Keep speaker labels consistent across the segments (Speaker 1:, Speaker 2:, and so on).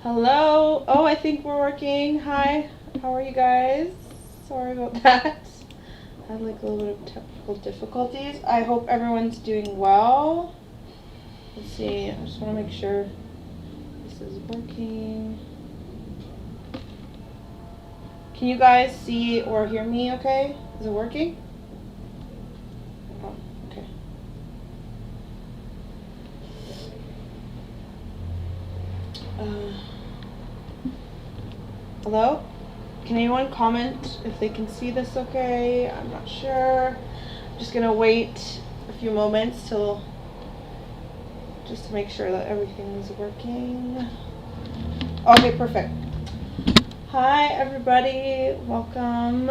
Speaker 1: Hello. Oh, I think we're working. Hi. How are you guys? Sorry about that. I had like a little bit of technical difficulties. I hope everyone's doing well. Let's see. I just want to make sure this is working. Can you guys see or hear me okay? Is it working? Oh, okay. Hello? Can anyone comment if they can see this okay? I'm not sure. I'm just gonna wait a few moments just to make sure that everything's working. Okay, perfect. Hi everybody, welcome.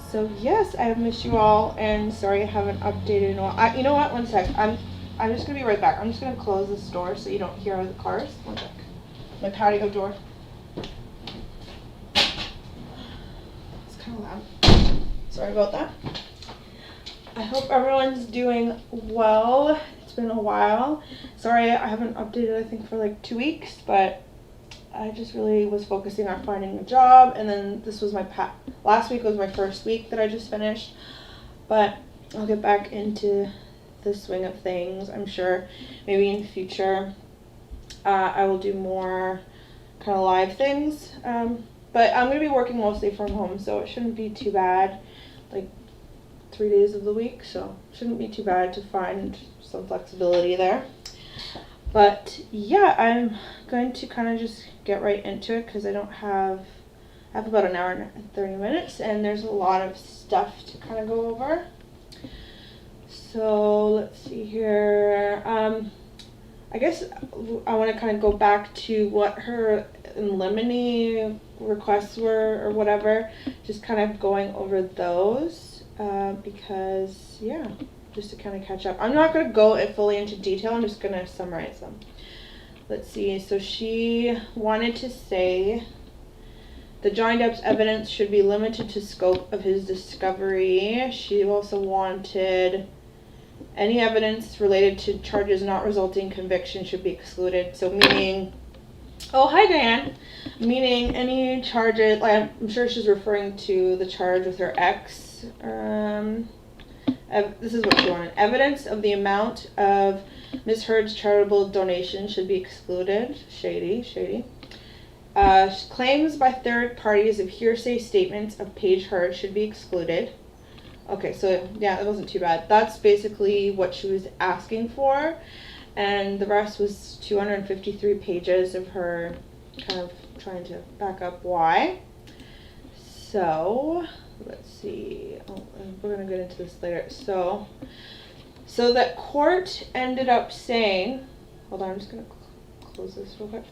Speaker 1: So yes, I have missed you all, and sorry I haven't updated in a while. You know what? One sec. I'm just gonna be right back. I'm just gonna close this door so you don't hear the cars. One sec. My patio door. It's kind of loud. Sorry about that. I hope everyone's doing well. It's been a while. Sorry I haven't updated, I think, for like 2 weeks, but I just really was focusing on finding a job, and then this was last week was my first week that I just finished, but I'll get back into the swing of things. I'm sure maybe in the future I will do more kind of live things, but I'm going to be working mostly from home, so it shouldn't be too bad, like 3 days of the week, so it shouldn't be too bad to find some flexibility there. But yeah, I'm going to kind of just get right into it because I have about an hour and 30 minutes, and there's a lot of stuff to kind of go over. So let's see here. I guess I want to kind of go back to what her in limine requests were or whatever, just kind of going over those because, yeah, just to kind of catch up. I'm not going to go fully into detail. I'm just going to summarize them. Let's see. So she wanted to say the Johnny Depp's evidence should be limited to scope of his discovery. She also wanted any evidence related to charges not resulting in conviction should be excluded. So meaning, oh, hi, Diane. Meaning any charges, like I'm sure she's referring to the charge with her ex. This is what she wanted. Evidence of the amount of Ms. Heard's charitable donation should be excluded. Shady. Claims by third parties of hearsay statements of Paige Heard should be excluded. Okay, so yeah, it wasn't too bad. That's basically what she was asking for. And the rest was 253 pages of her kind of trying to back up why. So let's see. We're going to get into this later. So that court ended up saying, hold on, I'm just going to close this real quick.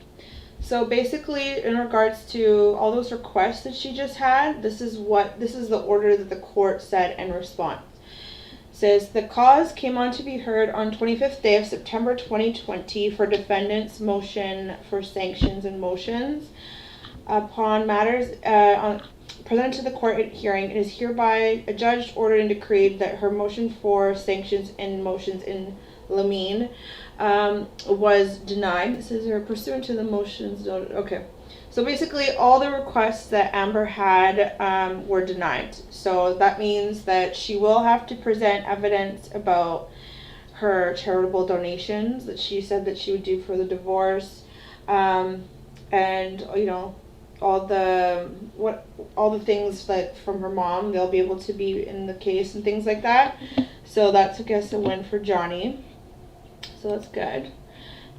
Speaker 1: So basically, in regards to all those requests that she just had, this is the order that the court said in response. It says the cause came on to be heard on 25th day of September 2020 for defendant's motion for sanctions and motions. Upon matters presented to the court at hearing, it is hereby adjudged, ordered, and decreed that her motion for sanctions and motions in limine was denied. This is her pursuant to the motions noted. Okay. So basically all the requests that Amber had were denied. So that means that she will have to present evidence about her charitable donations that she said that she would do for the divorce, and you know, all the things that from her mom, they'll be able to be in the case and things like that. So that's, I guess, a win for Johnny. So that's good.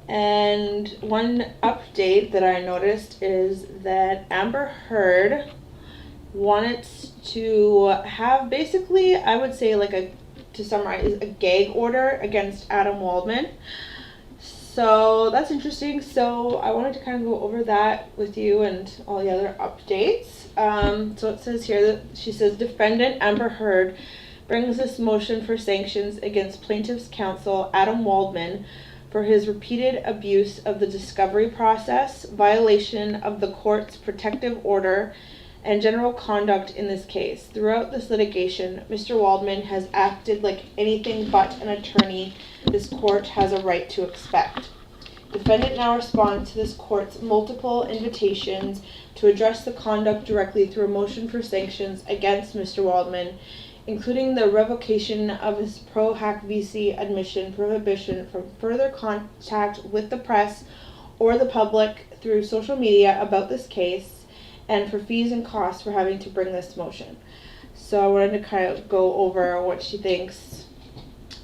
Speaker 1: And one update that I noticed is that Amber Heard wanted to have basically, I would say, to summarize, a gag order against Adam Waldman. So that's interesting. So I wanted to kind of go over that with you and all the other updates. So it says here that she says defendant Amber Heard brings this motion for sanctions against plaintiff's counsel Adam Waldman for his repeated abuse of the discovery process, violation of the court's protective order, and general conduct in this case. Throughout this litigation, Mr. Waldman has acted like anything but an attorney this court has a right to expect. Defendant now responds to this court's multiple invitations to address the conduct directly through a motion for sanctions against Mr. Waldman, including the revocation of his pro hac vice admission, prohibition from further contact with the press or the public through social media about this case, and for fees and costs for having to bring this motion. So I wanted to kind of go over what she thinks,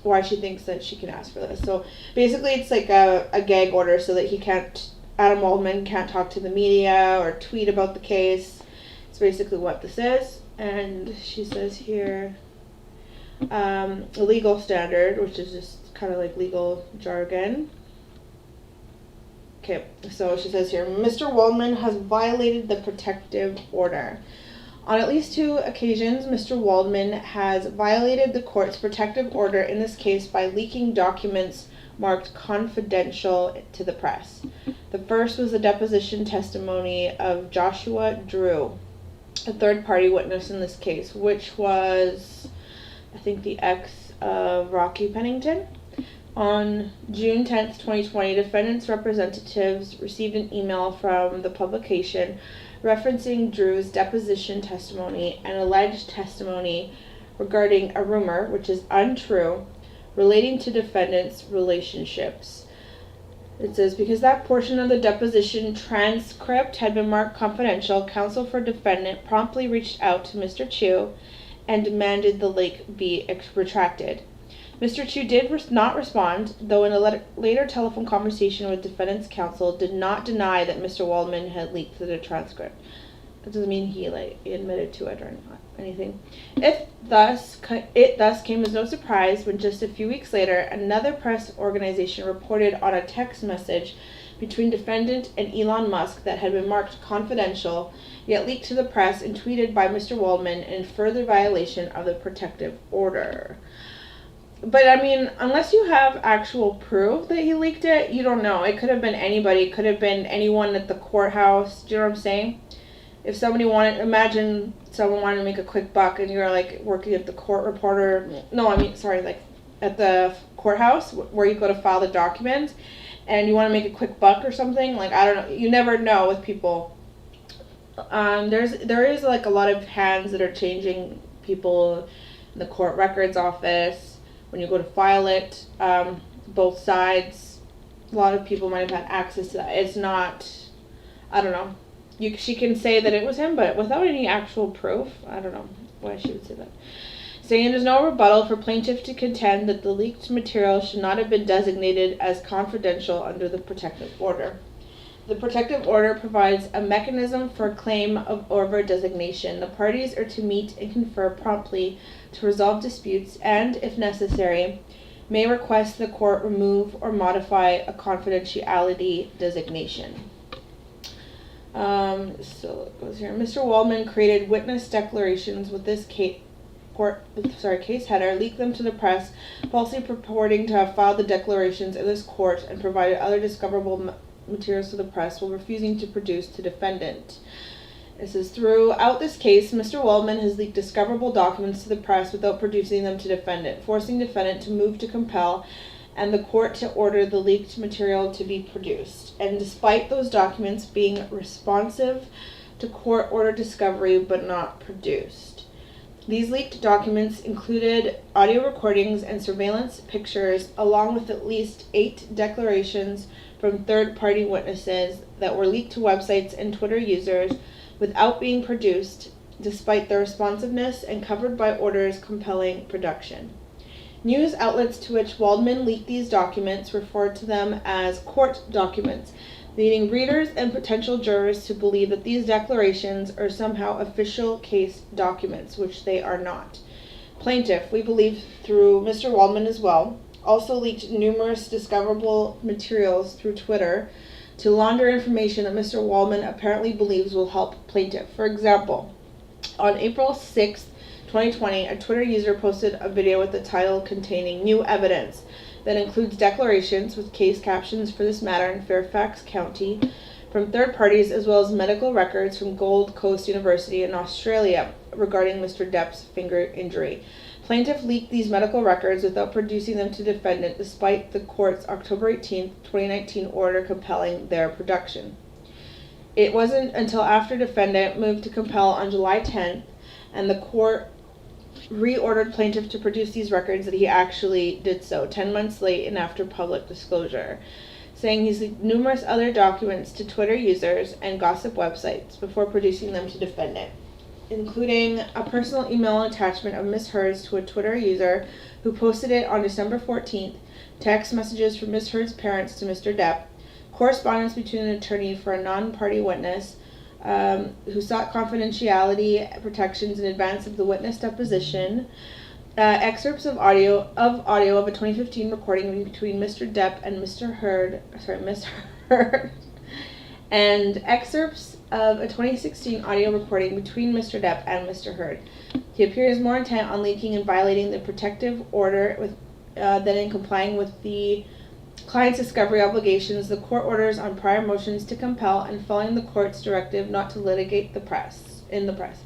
Speaker 1: why she thinks that she can ask for this. So basically it's like a gag order so that Adam Waldman can't talk to the media or tweet about the case. It's basically what this is. And she says here, a legal standard, which is just kind of like legal jargon. Okay, so she says here, Mr. Waldman has violated the protective order. On at least 2 occasions, Mr. Waldman has violated the court's protective order in this case by leaking documents marked confidential to the press. The first was the deposition testimony of Joshua Drew, a third-party witness in this case, which was, I think, the ex of Rocky Pennington. On June 10th, 2020, defendants' representatives received an email from the publication referencing Drew's deposition testimony and alleged testimony regarding a rumor, which is untrue, relating to defendants' relationships. It says, because that portion of the deposition transcript had been marked confidential, counsel for defendant promptly reached out to Mr. Chu and demanded the leak be retracted. Mr. Chu did not respond, though in a later telephone conversation with defendant's counsel did not deny that Mr. Waldman had leaked the transcript. That doesn't mean he admitted to it or anything. It thus came as no surprise when just a few weeks later, another press organization reported on a text message between defendant and Elon Musk that had been marked confidential, yet leaked to the press and tweeted by Mr. Waldman in further violation of the protective order. But, I mean, unless you have actual proof that he leaked it, you don't know. It could have been anybody. It could have been anyone at the courthouse. Do you know what I'm saying? If somebody imagine someone wanted to make a quick buck and you're, like, working at the court reporter. No, I mean, sorry, like, at the courthouse where you go to file the documents and you want to make a quick buck or something. Like, I don't know. You never know with people. There is, like, a lot of hands that are changing people in the court records office. When you go to file it, both sides, a lot of people might have had access to that. It's not, I don't know. She can say that it was him, but without any actual proof, I don't know why she would say that. Saying there's no rebuttal for plaintiff to contend that the leaked material should not have been designated as confidential under the protective order. The protective order provides a mechanism for a claim of over-designation. The parties are to meet and confer promptly to resolve disputes and, if necessary, may request the court remove or modify a confidentiality designation. So it goes here. Mr. Waldman created witness declarations with this case header, leaked them to the press, falsely purporting to have filed the declarations in this court and provided other discoverable materials to the press while refusing to produce to defendant. It says, throughout this case, Mr. Waldman has leaked discoverable documents to the press without producing them to defendant, forcing defendant to move to compel and the court to order the leaked material to be produced. And despite those documents being responsive to court order discovery but not produced. These leaked documents included audio recordings and surveillance pictures, along with at least 8 declarations from third-party witnesses that were leaked to websites and Twitter users without being produced, despite their responsiveness and covered by orders compelling production. News outlets to which Waldman leaked these documents referred to them as court documents, leading readers and potential jurors to believe that these declarations are somehow official case documents, which they are not. Plaintiff, we believe through Mr. Waldman as well, also leaked numerous discoverable materials through Twitter to launder information that Mr. Waldman apparently believes will help plaintiff. For example, on April 6, 2020, a Twitter user posted a video with the title containing new evidence that includes declarations with case captions for this matter in Fairfax County from third parties, as well as medical records from Gold Coast University in Australia regarding Mr. Depp's finger injury. Plaintiff leaked these medical records without producing them to defendant despite the court's October 18, 2019 order compelling their production. It wasn't until after defendant moved to compel on July 10th and the court reordered plaintiff to produce these records that he actually did so, 10 months late and after public disclosure, saying he's leaked numerous other documents to Twitter users and gossip websites before producing them to defendant, including a personal email attachment of Ms. Heard's to a Twitter user who posted it on December 14th, text messages from Ms. Heard's parents to Mr. Depp, correspondence between an attorney for a non-party witness who sought confidentiality protections in advance of the witness deposition, excerpts of audio of a 2015 recording between Mr. Depp and Miss Heard, and excerpts of a 2016 audio recording between Mr. Depp and Mr. Heard. He appears more intent on leaking and violating the protective order than in complying with the client's discovery obligations, the court orders on prior motions to compel, and following the court's directive not to litigate in the press.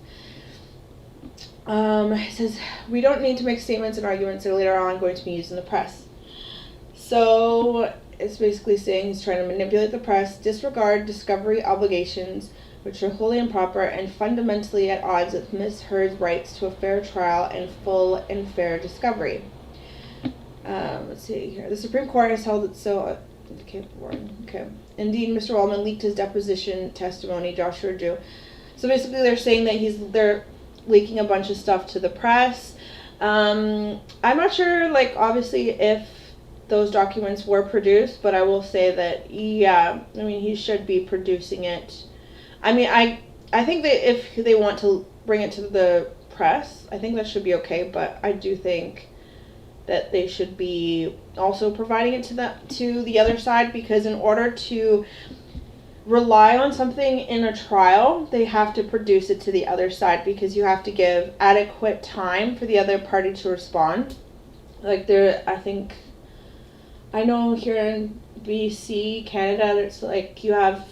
Speaker 1: It says, we don't need to make statements and arguments that are later on going to be used in the press. So it's basically saying he's trying to manipulate the press, disregard discovery obligations, which are wholly improper and fundamentally at odds with Ms. Heard's rights to a fair trial and full and fair discovery. Let's see here. The Supreme Court has held it so. Okay. Indeed, Mr. Waldman leaked his deposition testimony, Joshua Drew. So basically, they're saying that they're leaking a bunch of stuff to the press. I'm not sure, obviously, if those documents were produced, but I will say that, he should be producing it. I think that if they want to bring it to the press, I think that should be okay, but I do think that they should be also providing it to the other side, because in order to rely on something in a trial, they have to produce it to the other side, because you have to give adequate time for the other party to respond. I know here in BC, Canada, it's you have,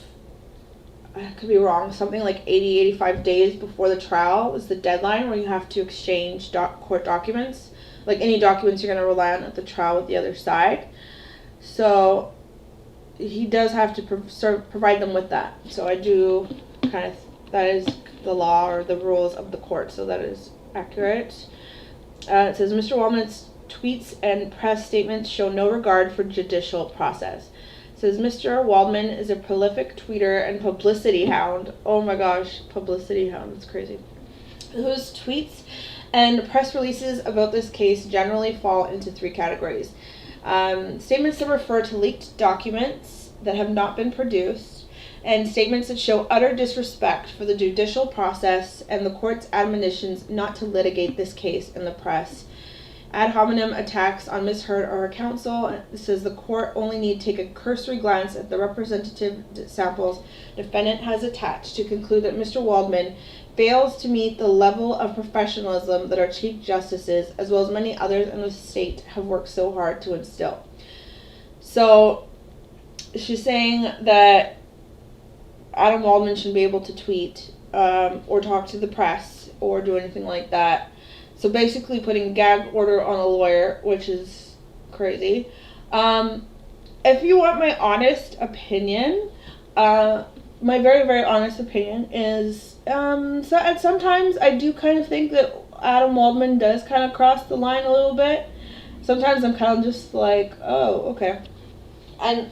Speaker 1: I could be wrong, something like 85 days before the trial is the deadline where you have to exchange court documents. Any documents you're going to rely on at the trial with the other side. So he does have to provide them with that. So I do that is the law or the rules of the court, so that is accurate. It says, Mr. Waldman's tweets and press statements show no regard for judicial process. It says, Mr. Waldman is a prolific tweeter and publicity hound. Oh my gosh, publicity hound, that's crazy. Whose tweets and press releases about this case generally fall into three categories. Statements that refer to leaked documents that have not been produced, and statements that show utter disrespect for the judicial process and the court's admonitions not to litigate this case in the press. Ad hominem attacks on Ms. Heard or her counsel. It says the court only need take a cursory glance at the representative samples defendant has attached to conclude that Mr. Waldman fails to meet the level of professionalism that our Chief Justices, as well as many others in the state, have worked so hard to instill. So she's saying that Adam Waldman shouldn't be able to tweet or talk to the press or do anything like that. So basically putting a gag order on a lawyer, which is crazy. If you want my honest opinion, my very, very honest opinion is sometimes I do kind of think that Adam Waldman does kind of cross the line a little bit. Sometimes I'm kind of just oh, okay. And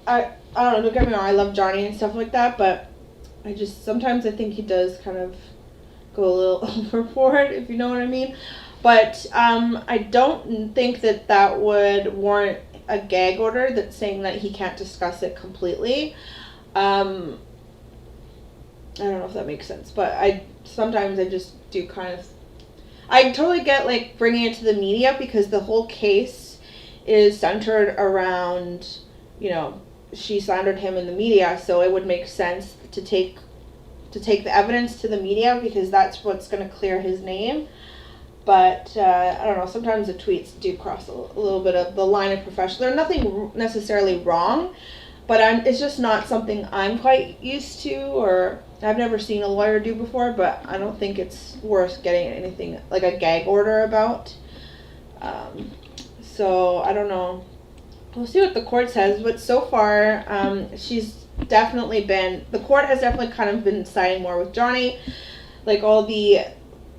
Speaker 1: I don't know, don't get me wrong, I love Johnny and stuff like that, but sometimes I think he does kind of go a little overboard, if you know what I mean. But I don't think that would warrant a gag order that's saying that he can't discuss it completely. I don't know if that makes sense, but sometimes I just do I totally get bringing it to the media, because the whole case is centered around, she slandered him in the media, so it would make sense to take the evidence to the media, because that's what's going to clear his name. But I don't know, sometimes the tweets do cross a little bit of the line of professional. There's nothing necessarily wrong, But it's just not something I'm quite used to, or I've never seen a lawyer do before, but I don't think it's worth getting anything like a gag order about. So I don't know. We'll see what the court says, but so far, the court has definitely kind of been siding more with Johnny. Like all the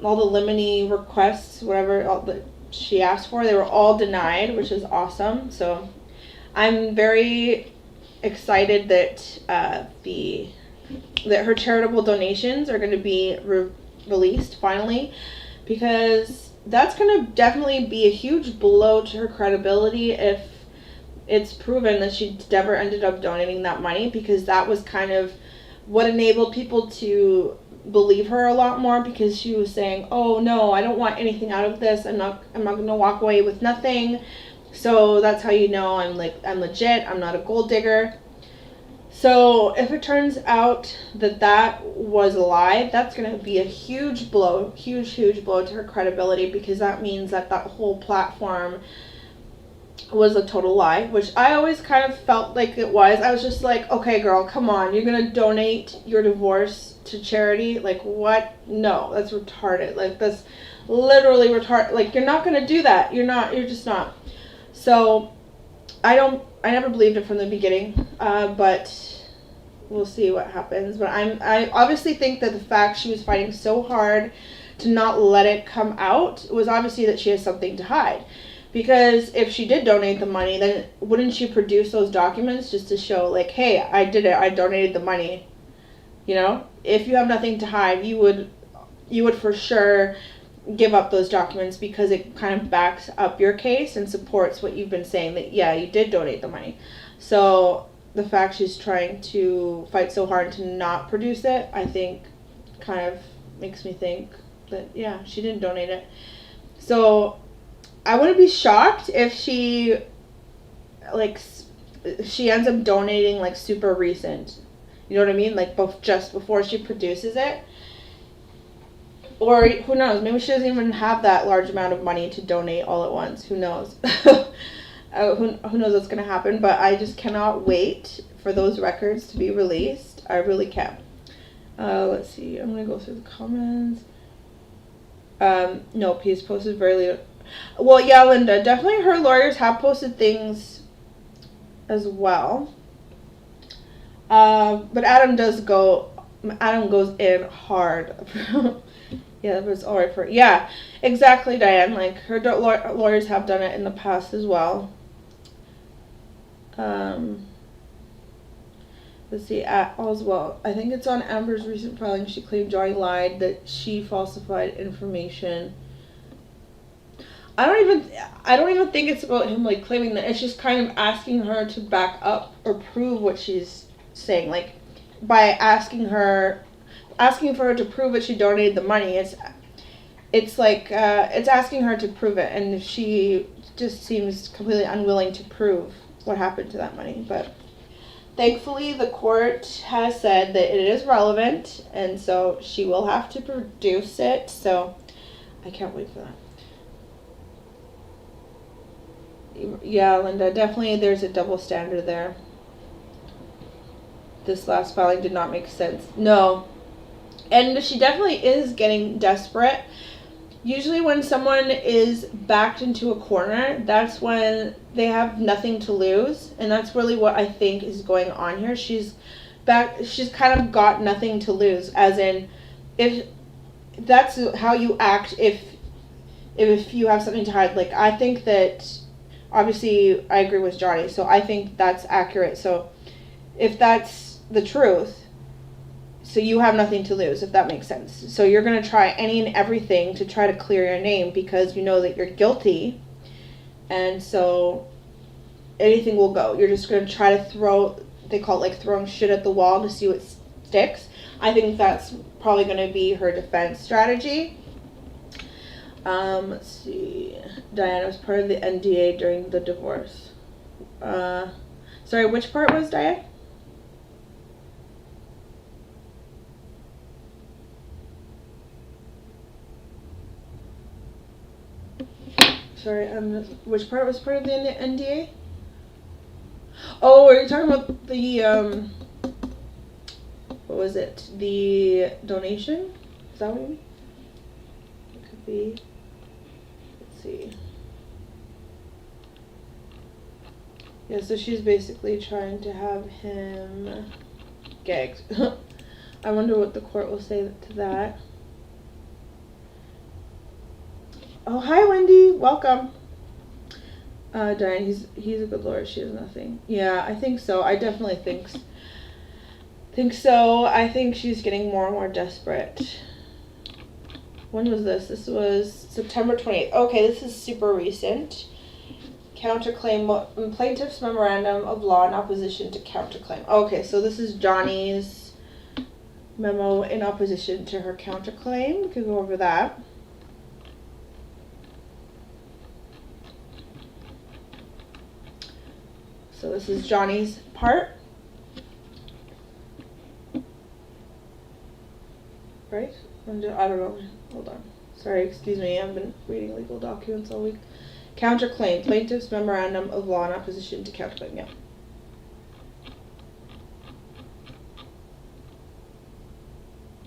Speaker 1: limine requests, whatever that she asked for, they were all denied, which is awesome. So I'm very excited that that her charitable donations are going to be released finally, because that's going to definitely be a huge blow to her credibility if it's proven that she never ended up donating that money, because that was kind of what enabled people to believe her a lot more, because she was saying, oh no, I don't want anything out of this, I'm not going to walk away with nothing. So that's how you know I'm legit, I'm not a gold digger. So if it turns out that was a lie, that's going to be a huge blow, huge blow to her credibility, because that means that whole platform was a total lie, which I always kind of felt like it was. I was just like, okay girl, come on, you're going to donate your divorce to charity? Like what? No, that's retarded. Like that's literally retarded. Like you're not going to do that. You're just not. So I never believed it from the beginning, but we'll see what happens. But I obviously think that the fact she was fighting so hard to not let it come out was obviously that she has something to hide. Because if she did donate the money, then wouldn't she produce those documents just to show, like, hey, I did it, I donated the money? You know, if you have nothing to hide, you would for sure give up those documents, because it kind of backs up your case and supports what you've been saying, that yeah, you did donate the money. So the fact she's trying to fight so hard to not produce it, I think kind of makes me think that yeah, she didn't donate it. So I wouldn't be shocked if she ends up donating like super recent. You know what I mean? Like just before she produces it. Or who knows? Maybe she doesn't even have that large amount of money to donate all at once. Who knows? Who knows what's going to happen? But I just cannot wait for those records to be released. I really can. Let's see. I'm going to go through the comments. Nope, he's posted very little. Well, yeah, Linda, definitely her lawyers have posted things as well. But Adam goes in hard. Yeah, but it's alright for, yeah, exactly, Diane. Like, her lawyers have done it in the past as well. Let's see, as well. I think it's on Amber's recent filing. She claimed Johnny lied, that she falsified information. I don't even think it's about him like claiming that. It's just kind of asking her to back up or prove what she's saying. Like by asking for her to prove that she donated the money. It's like it's asking her to prove it, and she just seems completely unwilling to prove what happened to that money. But thankfully, the court has said that it is relevant, and so she will have to produce it. So I can't wait for that. Yeah, Linda, definitely there's a double standard there. This last filing did not make sense. No. And she definitely is getting desperate. Usually when someone is backed into a corner, that's when they have nothing to lose. And that's really what I think is going on here. She's kind of got nothing to lose. As in, if that's how you act if you have something to hide. Like, I think that obviously I agree with Johnny, so I think that's accurate. So if that's the truth, so you have nothing to lose, if that makes sense. So you're going to try any and everything to try to clear your name because you know that you're guilty, and so anything will go. You're just going to try to they call it like throwing shit at the wall to see what sticks. I think that's probably going to be her defense strategy. Let's see. Diana was part of the NDA during the divorce. Sorry, which part was Diana? Sorry, which part was part of the NDA? Oh, are you talking about the what was it? The donation? Is that what you mean? It could be. Let's see. Yeah, so she's basically trying to have him gagged. I wonder what the court will say to that. Oh, hi, Wendy. Welcome. Diane, he's a good lawyer. She has nothing. Yeah, I think so. I definitely think so. I think she's getting more and more desperate. When was this? This was September 28th. Okay, this is super recent. Counterclaim, plaintiff's memorandum of law in opposition to counterclaim. Okay, so this is Johnny's memo in opposition to her counterclaim. We could go over that. So this is Johnny's part. Right? I don't know. Hold on. Sorry, excuse me. I've been reading legal documents all week. Counterclaim. Plaintiff's memorandum of law in opposition to counterclaim. Yeah.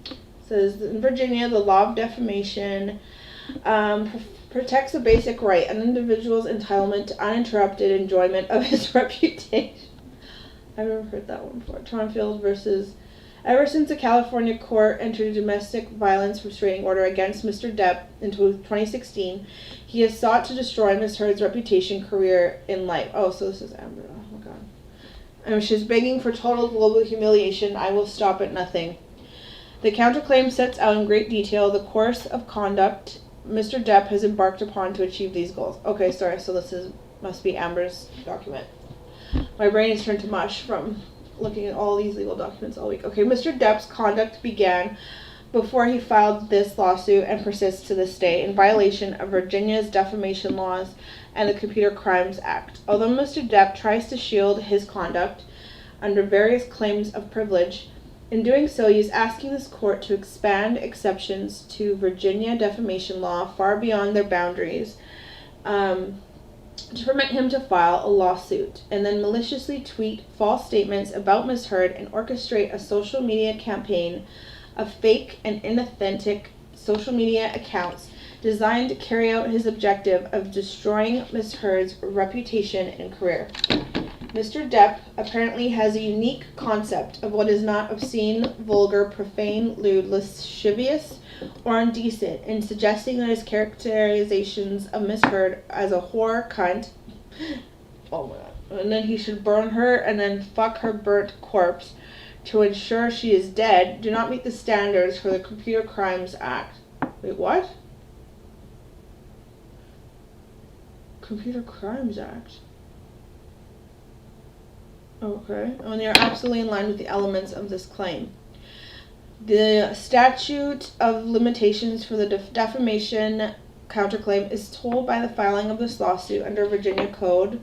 Speaker 1: It says in Virginia, the law of defamation protects a basic right, an individual's entitlement to uninterrupted enjoyment of his reputation. I've never heard that one before. Tronfield versus... Ever since a California court entered a domestic violence restraining order against Mr. Depp in 2016, he has sought to destroy Ms. Heard's reputation, career, in life. Oh, so this is Amber. Oh, my God. And she's begging for total global humiliation. I will stop at nothing. The counterclaim sets out in great detail the course of conduct Mr. Depp has embarked upon to achieve these goals. Okay, sorry. So this must be Amber's document. My brain has turned to mush from looking at all these legal documents all week. Okay, Mr. Depp's conduct began before he filed this lawsuit and persists to this day in violation of Virginia's defamation laws and the Computer Crimes Act. Although Mr. Depp tries to shield his conduct under various claims of privilege, in doing so he is asking this court to expand exceptions to Virginia defamation law far beyond their boundaries, to permit him to file a lawsuit and then maliciously tweet false statements about Ms. Heard and orchestrate a social media campaign of fake and inauthentic social media accounts designed to carry out his objective of destroying Ms. Heard's reputation and career. Mr. Depp apparently has a unique concept of what is not obscene, vulgar, profane, lewd, lascivious, or indecent in suggesting that his characterizations of Miss Heard as a whore, cunt, oh my God, and then he should burn her and then fuck her burnt corpse to ensure she is dead do not meet the standards for the Computer Crimes Act. Wait, what? Computer Crimes Act. Okay, and they are absolutely in line with the elements of this claim. The statute of limitations for the defamation counterclaim is told by the filing of this lawsuit under Virginia Code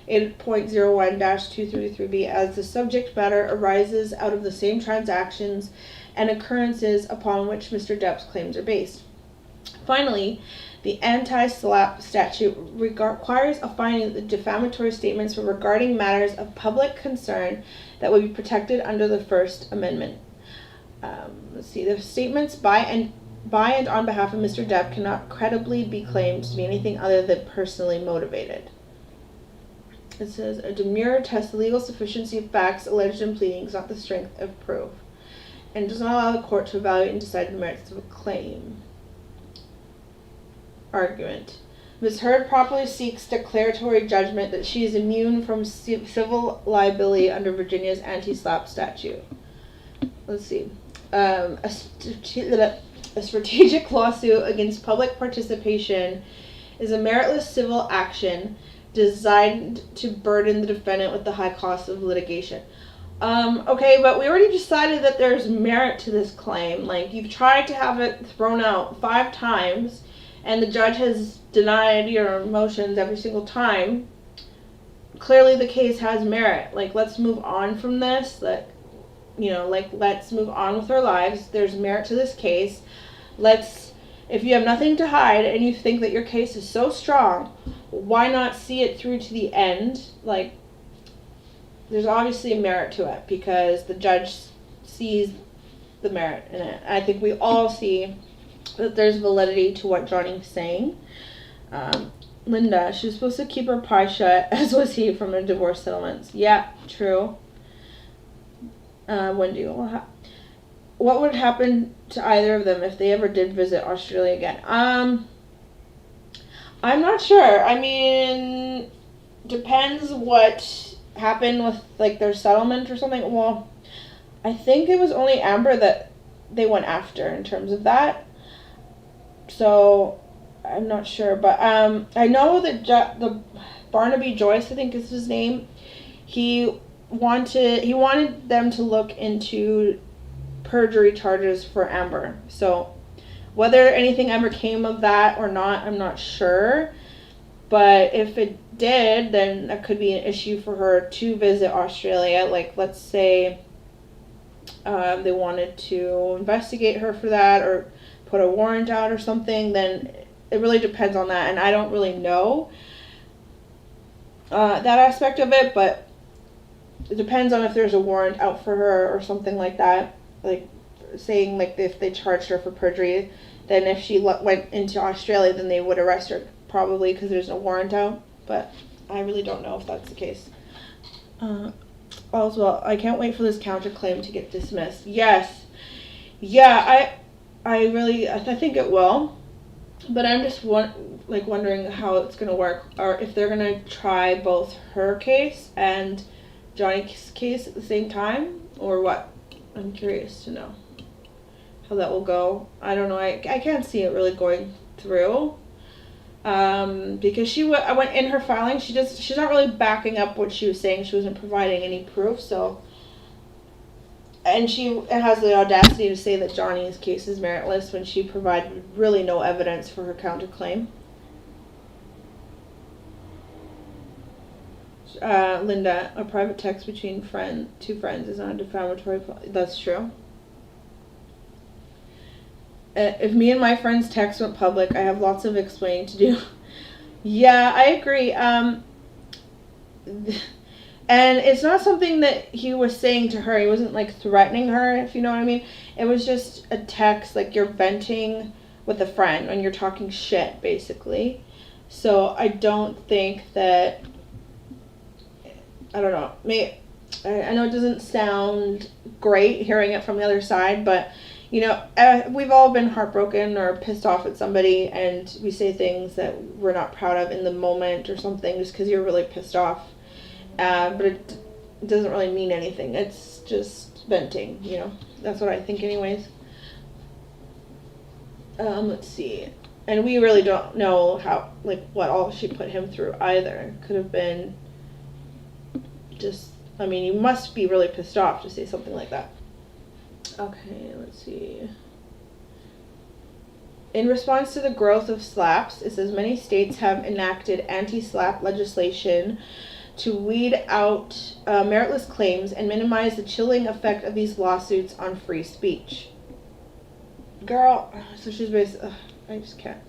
Speaker 1: 8.01-233B as the subject matter arises out of the same transactions and occurrences upon which Mr. Depp's claims are based. Finally, the anti-SLAPP statute requires a finding that the defamatory statements were regarding matters of public concern that would be protected under the First Amendment. Let's see. The statements by and on behalf of Mr. Depp cannot credibly be claimed to be anything other than personally motivated. It says a demurrer tests the legal sufficiency of facts alleged in pleadings, not the strength of proof, and does not allow the court to evaluate and decide the merits of a claim. Argument. Ms. Heard properly seeks declaratory judgment that she is immune from civil liability under Virginia's anti-SLAPP statute. Let's see. A strategic lawsuit against public participation is a meritless civil action designed to burden the defendant with the high cost of litigation. Okay, but we already decided that there's merit to this claim. Like, you've tried to have it thrown out 5 times, and the judge has denied your motions every single time. Clearly the case has merit. Like, let's move on from this. Let's move on with our lives. There's merit to this case. If you have nothing to hide and you think that your case is so strong, why not see it through to the end? Like, there's obviously a merit to it because the judge sees the merit in it. I think we all see that there's validity to what Johnny's saying. Linda, she was supposed to keep her pie shut, as was he, from the divorce settlements. Yeah, true. Wendy, what would happen to either of them if they ever did visit Australia again? I'm not sure. I mean, depends what happened with, like, their settlement or something. Well, I think it was only Amber that they went after in terms of that. So, I'm not sure. But I know that the Barnaby Joyce, I think is his name, he wanted them to look into perjury charges for Amber. So whether anything ever came of that or not, I'm not sure. But if it did, then that could be an issue for her to visit Australia. Like, let's say they wanted to investigate her for that or put a warrant out or something, then it really depends on that. And I don't really know that aspect of it, but it depends on if there's a warrant out for her or something like that. Like, saying, like, if they charged her for perjury, then if she went into Australia, then they would arrest her, probably, because there's no warrant out. But I really don't know if that's the case. Also, I can't wait for this counterclaim to get dismissed. Yes. Yeah, I think it will. But I'm just wondering how it's going to work, or if they're going to try both her case and Johnny's case at the same time, or what. I'm curious to know how that will go. I don't know. I can't see it really going through. Because I went in her filing. She's not really backing up what she was saying. She wasn't providing any proof. So, and she has the audacity to say that Johnny's case is meritless when she provided really no evidence for her counterclaim. Linda, a private text between two friends is not a defamatory. That's true. If me and my friend's text went public, I have lots of explaining to do. Yeah, I agree. And it's not something that he was saying to her. He wasn't, like, threatening her, if you know what I mean. It was just a text, like, you're venting with a friend when you're talking shit, basically. So I don't think that, I don't know. I know it doesn't sound great hearing it from the other side, but, you know, we've all been heartbroken or pissed off at somebody, and we say things that we're not proud of in the moment or something just because you're really pissed off. But it doesn't really mean anything. It's just venting, you know. That's what I think anyways. Let's see. And we really don't know what all she put him through either. Could have been just, I mean, you must be really pissed off to say something like that. Okay, let's see. In response to the growth of slaps, it says many states have enacted anti-slap legislation to weed out meritless claims and minimize the chilling effect of these lawsuits on free speech. Girl, so she's basically, I just can't.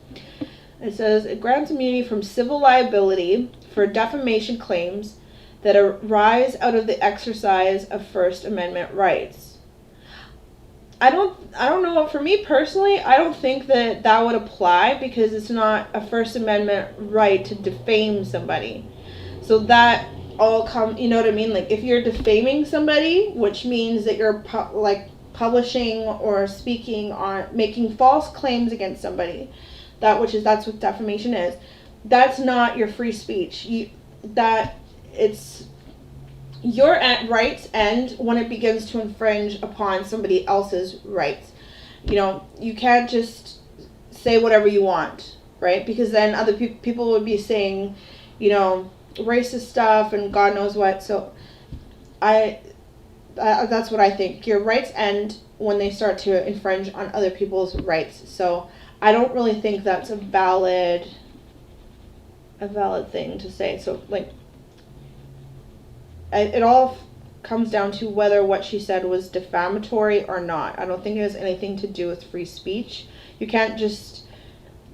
Speaker 1: It says it grants immunity from civil liability for defamation claims that arise out of the exercise of First Amendment rights. I don't know. For me personally, I don't think that would apply because it's not a First Amendment right to defame somebody. So that all you know what I mean? Like, if you're defaming somebody, which means that you're publishing or speaking on making false claims against somebody, that's what defamation is. That's not your free speech. It's your rights end when it begins to infringe upon somebody else's rights. You know, you can't just say whatever you want, right? Because then other people would be saying, you know, racist stuff and God knows what. So that's what I think. Your rights end when they start to infringe on other people's rights. So I don't really think that's a valid thing to say. So, like, it all comes down to whether what she said was defamatory or not. I don't think it has anything to do with free speech. You can't just,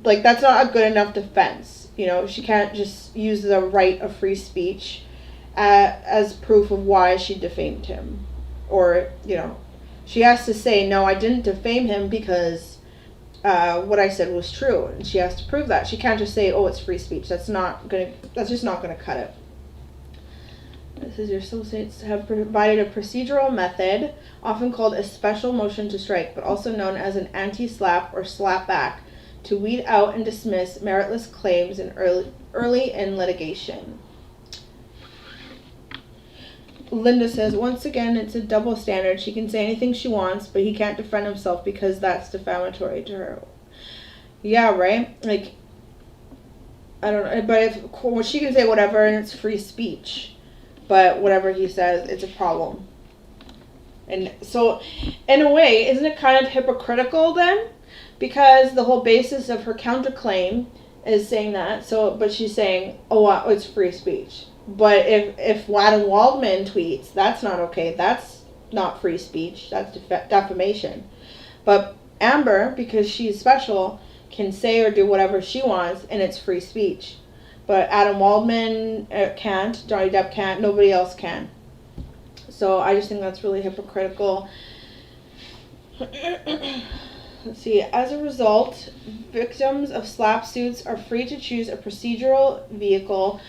Speaker 1: like, that's not a good enough defense. You know, she can't just use the right of free speech as proof of why she defamed him. Or, she has to say, no, I didn't defame him because what I said was true. And she has to prove that. She can't just say, oh, it's free speech. That's just not going to cut it. This is your associates have provided a procedural method, often called a special motion to strike, but also known as an anti-slap or slap back, to weed out and dismiss meritless claims early in litigation. Linda says, once again, it's a double standard. She can say anything she wants, but he can't defend himself because that's defamatory to her. Yeah, right? Like, I don't know. But she can say whatever and it's free speech. But whatever he says, it's a problem. And so, in a way, isn't it kind of hypocritical then? Because the whole basis of her counterclaim is saying that. But she's saying, oh, it's free speech. But if Adam Waldman tweets, that's not okay. That's not free speech. That's defamation. But Amber, because she's special, can say or do whatever she wants, and it's free speech. But Adam Waldman can't. Johnny Depp can't. Nobody else can. So I just think that's really hypocritical. Let's see. As a result, victims of slap suits are free to choose a procedural vehicle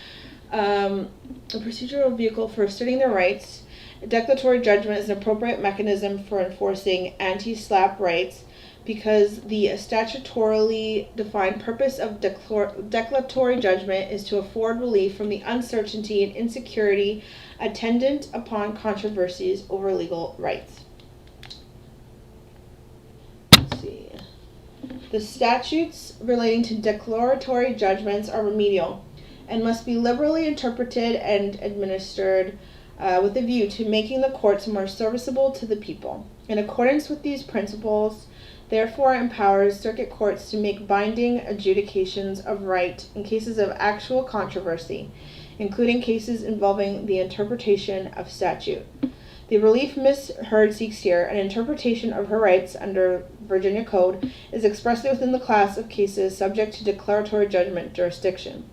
Speaker 1: for asserting their rights. A declaratory judgment is an appropriate mechanism for enforcing anti-slap rights because the statutorily defined purpose of declaratory judgment is to afford relief from the uncertainty and insecurity attendant upon controversies over legal rights. Let's see. The statutes relating to declaratory judgments are remedial and must be liberally interpreted and administered with a view to making the courts more serviceable to the people. In accordance with these principles, therefore empowers circuit courts to make binding adjudications of right in cases of actual controversy, including cases involving the interpretation of statute. The relief Ms. Heard seeks here, an interpretation of her rights under Virginia Code, is expressly within the class of cases subject to declaratory judgment jurisdiction.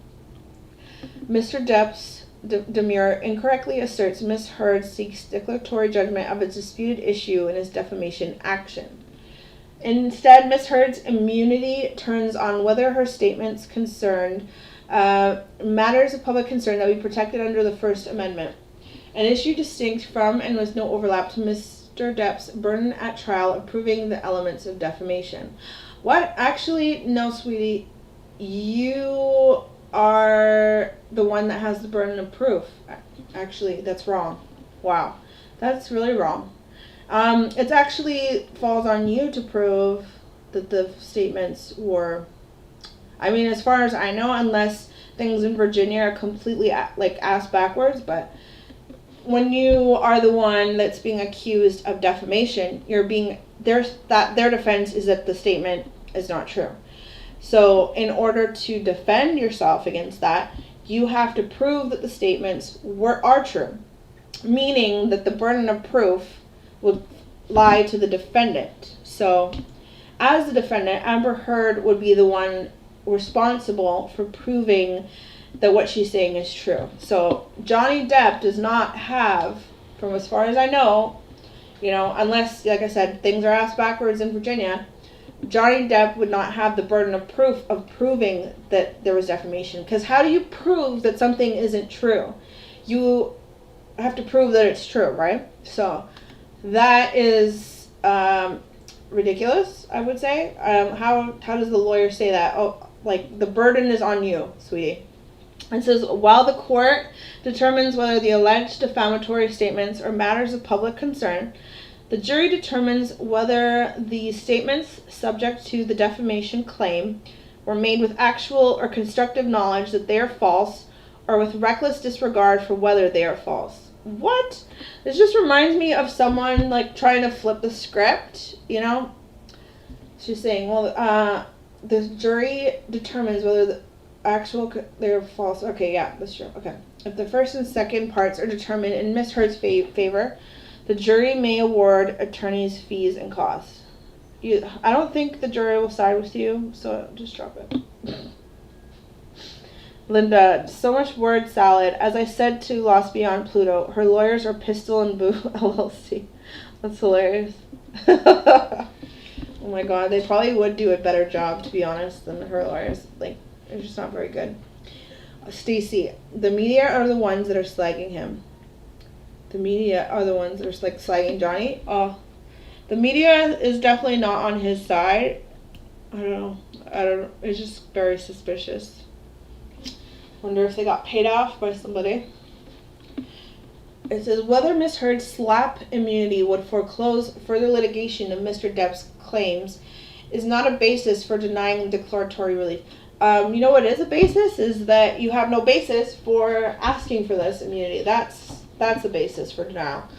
Speaker 1: Mr. Depp's demur incorrectly asserts Ms. Heard seeks declaratory judgment of a disputed issue in his defamation action. Instead, Ms. Heard's immunity turns on whether her statements concerned matters of public concern that would be protected under the First Amendment, an issue distinct from and with no overlap to Mr. Depp's burden at trial of proving the elements of defamation. What? Actually, no, sweetie. You are the one that has the burden of proof. Actually, that's wrong. Wow. That's really wrong. It actually falls on you to prove that the statements were, I mean, as far as I know, unless things in Virginia are completely ass backwards, but when you are the one that's being accused of defamation, their defense is that the statement is not true. So in order to defend yourself against that, you have to prove that the statements are true, meaning that the burden of proof would lie to the defendant. So as the defendant, Amber Heard would be the one responsible for proving that what she's saying is true. So Johnny Depp does not have, from as far as I know, unless, like I said, things are ass backwards in Virginia, Johnny Depp would not have the burden of proof of proving that there was defamation. Because how do you prove that something isn't true? You have to prove that it's true, right? So that is ridiculous, I would say. How does the lawyer say that? Oh, the burden is on you, sweetie. It says, while the court determines whether the alleged defamatory statements are matters of public concern, the jury determines whether the statements subject to the defamation claim were made with actual or constructive knowledge that they are false, or with reckless disregard for whether they are false. What? This just reminds me of someone trying to flip the script, She's saying, well, the jury determines whether the they're false. Okay, yeah, that's true. Okay. If the first and second parts are determined in Miss Heard's favor, the jury may award attorney's fees and costs. I don't think the jury will side with you, so just drop it. Linda, so much word salad. As I said to Lost Beyond Pluto, her lawyers are Pistol and Boo LLC. That's hilarious. Oh my god, they probably would do a better job, to be honest, than her lawyers. Like, they're just not very good. Stacy, the media are the ones that are slagging him. The media are the ones that are like slagging Johnny. Oh, the media is definitely not on his side. I don't know. It's just very suspicious. Wonder if they got paid off by somebody. It says whether Ms. Heard's slap immunity would foreclose further litigation of Mr. Depp's claims is not a basis for denying declaratory relief. You know what is a basis? Is that you have no basis for asking for this immunity. That's the basis for denial.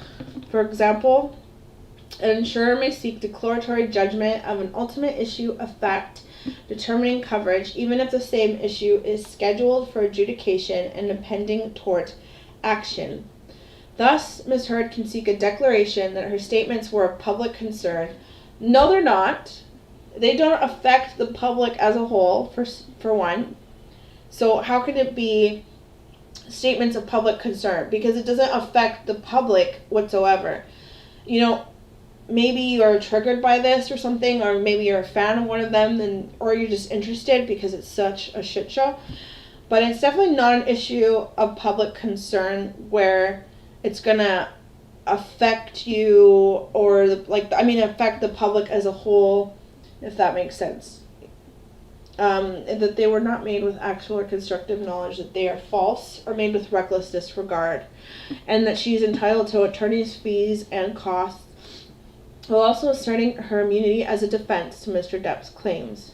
Speaker 1: For example, an insurer may seek declaratory judgment of an ultimate issue of fact determining coverage, even if the same issue is scheduled for adjudication and a pending tort action. Thus, Ms. Heard can seek a declaration that her statements were of public concern. No, they're not. They don't affect the public as a whole, for one. So how can it be statements of public concern? Because it doesn't affect the public whatsoever. You know, maybe you're triggered by this or something, or maybe you're a fan of one of them, or you're just interested because it's such a shit show. But it's definitely not an issue of public concern where it's gonna affect you or affect the public as a whole, if that makes sense. That they were not made with actual or constructive knowledge that they are false, or made with reckless disregard, and that she's entitled to attorney's fees and costs, while also asserting her immunity as a defense to Mr. Depp's claims.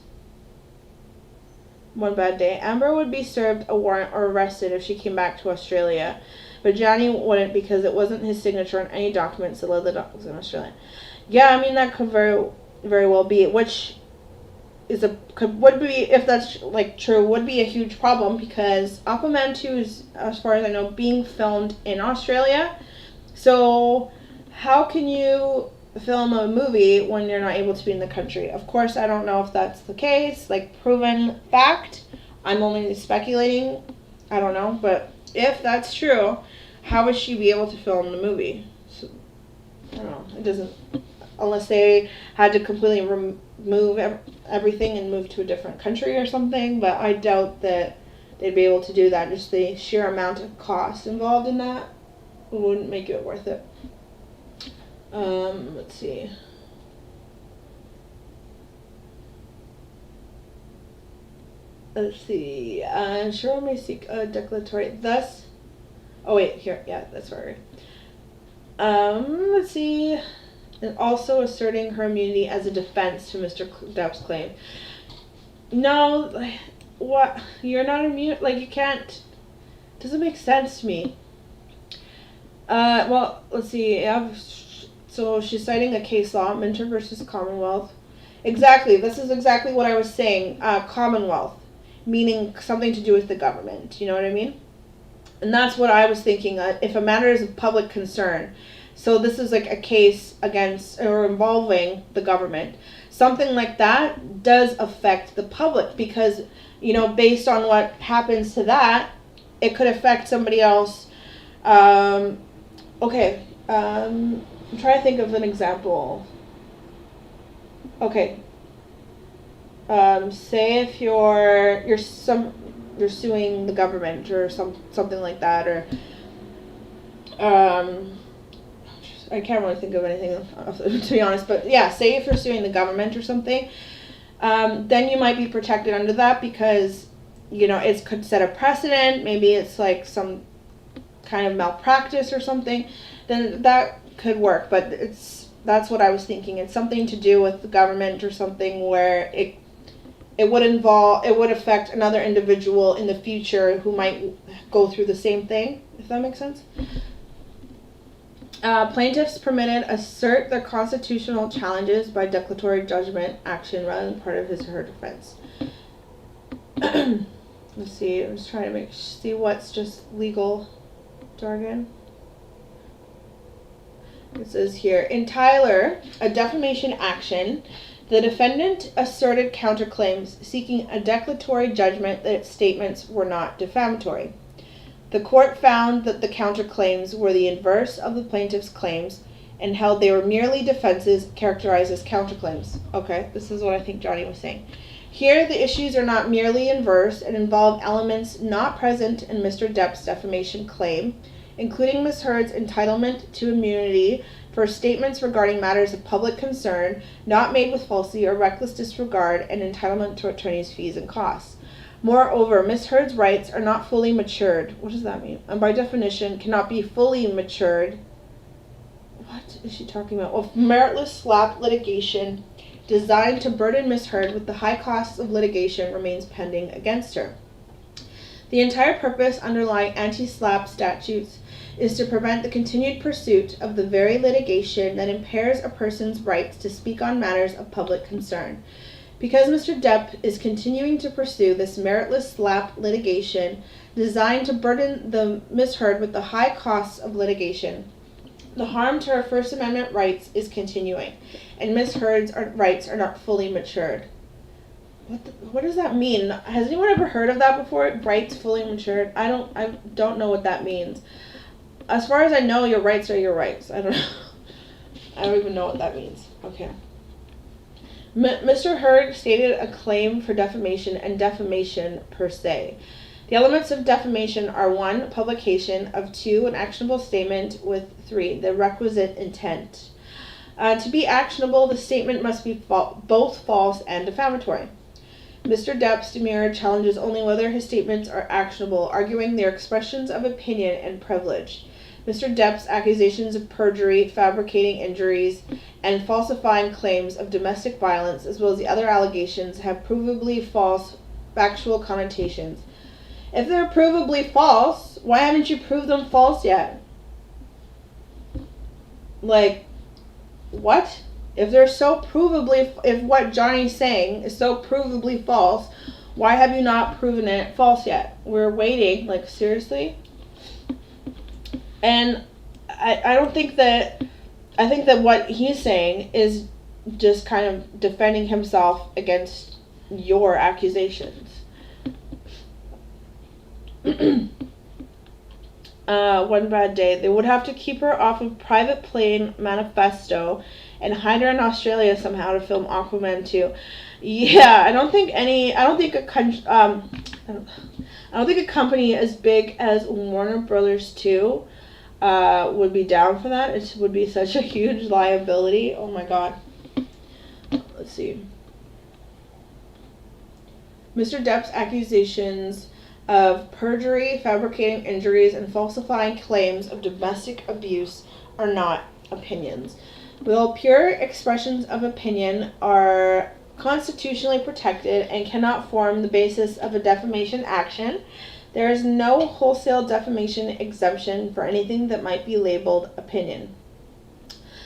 Speaker 1: One bad day. Amber would be served a warrant or arrested if she came back to Australia, but Johnny wouldn't because it wasn't his signature on any documents that led the dogs in Australia. Yeah, I mean, that could very well be, which would be, if that's like true, would be a huge problem, because Aquaman 2 is, as far as I know, being filmed in Australia. So how can you film a movie when you're not able to be in the country? Of course, I don't know if that's the case, like proven fact. I'm only speculating. I don't know, but if that's true, how would she be able to film the movie? So, I don't know. It doesn't, unless they had to completely remove everything and move to a different country or something. But I doubt that they'd be able to do that. Just the sheer amount of cost involved in that wouldn't make it worth it. Let's see. Cheryl may seek a declaratory. Thus, oh wait, here, yeah, that's right. Let's see. And also asserting her immunity as a defense to Mr. Depp's claim. No, what? You're not immune. Like, you can't. Doesn't make sense to me. Well, let's see. So she's citing a case law, Minter versus Commonwealth. Exactly. This is exactly what I was saying. Commonwealth, meaning something to do with the government. You know what I mean? And that's what I was thinking. If a matter is of public concern. So this is like a case against or involving the government. Something like that does affect the public because, you know, based on what happens to that, it could affect somebody else. Okay. I'm trying to think of an example. Okay. Say if you're suing the government or something like that, or I can't really think of anything to be honest, but yeah, say if you're suing the government or something, then you might be protected under that because, you know, it could set a precedent. Maybe it's like some kind of malpractice or something. Then that could work, but that's what I was thinking. It's something to do with the government or something where it would affect another individual in the future who might go through the same thing, if that makes sense. Plaintiffs permitted assert their constitutional challenges by declaratory judgment action rather than part of his or her defense. Let's see, I'm just trying to see what's just legal jargon. It says here, in Tyler, a defamation action The defendant asserted counterclaims seeking a declaratory judgment that its statements were not defamatory. The court found that the counterclaims were the inverse of the plaintiff's claims and held they were merely defenses characterized as counterclaims. Okay, this is what I think Johnny was saying. Here, the issues are not merely inverse and involve elements not present in Mr. Depp's defamation claim, including Ms. Heard's entitlement to immunity for statements regarding matters of public concern not made with falsity or reckless disregard, and entitlement to attorney's fees and costs. Moreover, Ms. Heard's rights are not fully matured. What does that mean? And by definition, cannot be fully matured. What is she talking about? Of meritless slap litigation designed to burden Ms. Heard with the high costs of litigation remains pending against her. The entire purpose underlying anti-SLAPP statutes is to prevent the continued pursuit of the very litigation that impairs a person's rights to speak on matters of public concern. Because Mr. Depp is continuing to pursue this meritless SLAPP litigation designed to burden the Ms. Heard with the high costs of litigation, the harm to her First Amendment rights is continuing, and Ms. Heard's rights are not fully matured. What does that mean? Has anyone ever heard of that before? Rights fully matured? I don't know what that means. As far as I know, your rights are your rights. I don't know. I don't even know what that means. Okay. Mr. Heard stated a claim for defamation and defamation per se. The elements of defamation are 1, publication, of 2, an actionable statement, with 3, the requisite intent. To be actionable, the statement must be both false and defamatory. Mr. Depp's demurrer challenges only whether his statements are actionable, arguing their expressions of opinion and privilege. Mr. Depp's accusations of perjury, fabricating injuries, and falsifying claims of domestic violence, as well as the other allegations, have provably false factual connotations. If they're provably false, why haven't you proved them false yet? Like, what? If they're so provably, if what Johnny's saying is so provably false, why have you not proven it false yet? We're waiting, like, seriously? And I think that what he's saying is just kind of defending himself against your accusations. One bad day. They would have to keep her off of Private Plane Manifesto and hide her in Australia somehow to film Aquaman 2. Yeah, I don't think a company as big as Warner Brothers 2 would be down for that. It would be such a huge liability. Oh my god. Let's see. Mr. Depp's accusations of perjury, fabricating injuries, and falsifying claims of domestic abuse are not opinions. While pure expressions of opinion are constitutionally protected and cannot form the basis of a defamation action, there is no wholesale defamation exemption for anything that might be labeled opinion.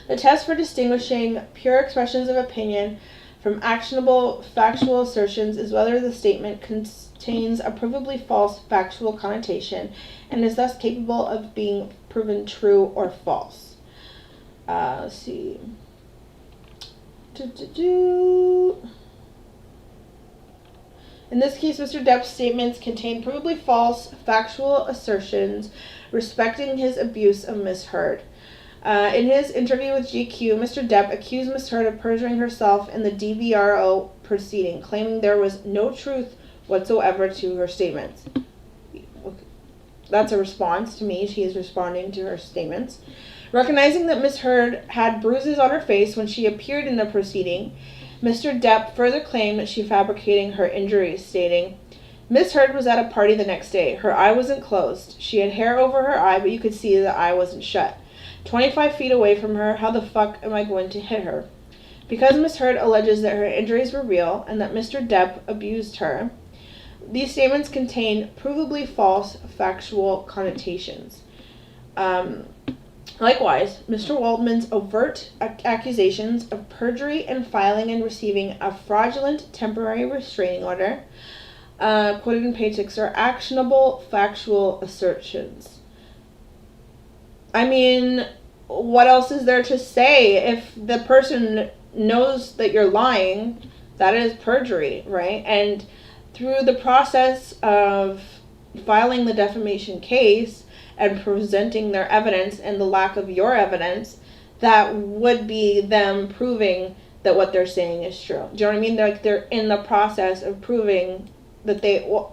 Speaker 1: The test for distinguishing pure expressions of opinion from actionable factual assertions is whether the statement contains a provably false factual connotation and is thus capable of being proven true or false. Let's see. In this case, Mr. Depp's statements contain provably false factual assertions respecting his abuse of Ms. Heard. In his interview with GQ, Mr. Depp accused Ms. Heard of perjuring herself in the DVRO proceeding, claiming there was no truth whatsoever to her statements. That's a response to me. She is responding to her statements. Recognizing that Ms. Heard had bruises on her face when she appeared in the proceeding, Mr. Depp further claimed that she fabricating her injuries, stating, Ms. Heard was at a party the next day. Her eye wasn't closed. She had hair over her eye, but you could see the eye wasn't shut. 25 feet away from her, how the fuck am I going to hit her? Because Ms. Heard alleges that her injuries were real and that Mr. Depp abused her, these statements contain provably false factual connotations. Likewise, Mr. Waldman's overt accusations of perjury and filing and receiving a fraudulent temporary restraining order, quoted in page 6, are actionable factual assertions. I mean, what else is there to say? If the person knows that you're lying, that is perjury, right? And through the process of filing the defamation case and presenting their evidence and the lack of your evidence, that would be them proving that what they're saying is true. Do you know what I mean? They're in the process of proving that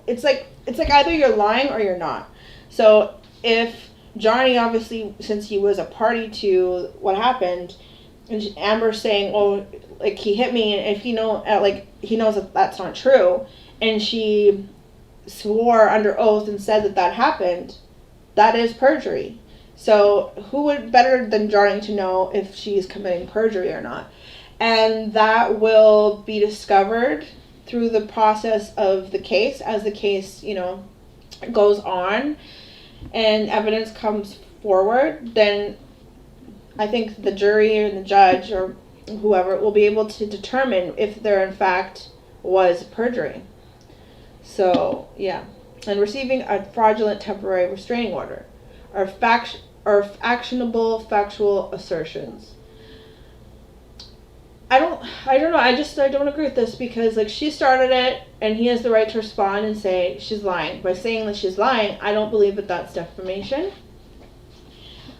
Speaker 1: it's like either you're lying or you're not. So if Johnny, obviously, since he was a party to what happened, and Amber's saying, "Oh, like he hit me," and if he knows that that's not true, and she swore under oath and said that happened, that is perjury. So who would better than Johnny to know if she's committing perjury or not? And that will be discovered through the process of the case, as the case, goes on and evidence comes forward. Then I think the jury or the judge or whoever will be able to determine if there in fact was perjury. So, yeah. And receiving a fraudulent temporary restraining order are actionable factual assertions. I don't know. I don't agree with this because, like, she started it and he has the right to respond and say she's lying. By saying that she's lying, I don't believe that that's defamation.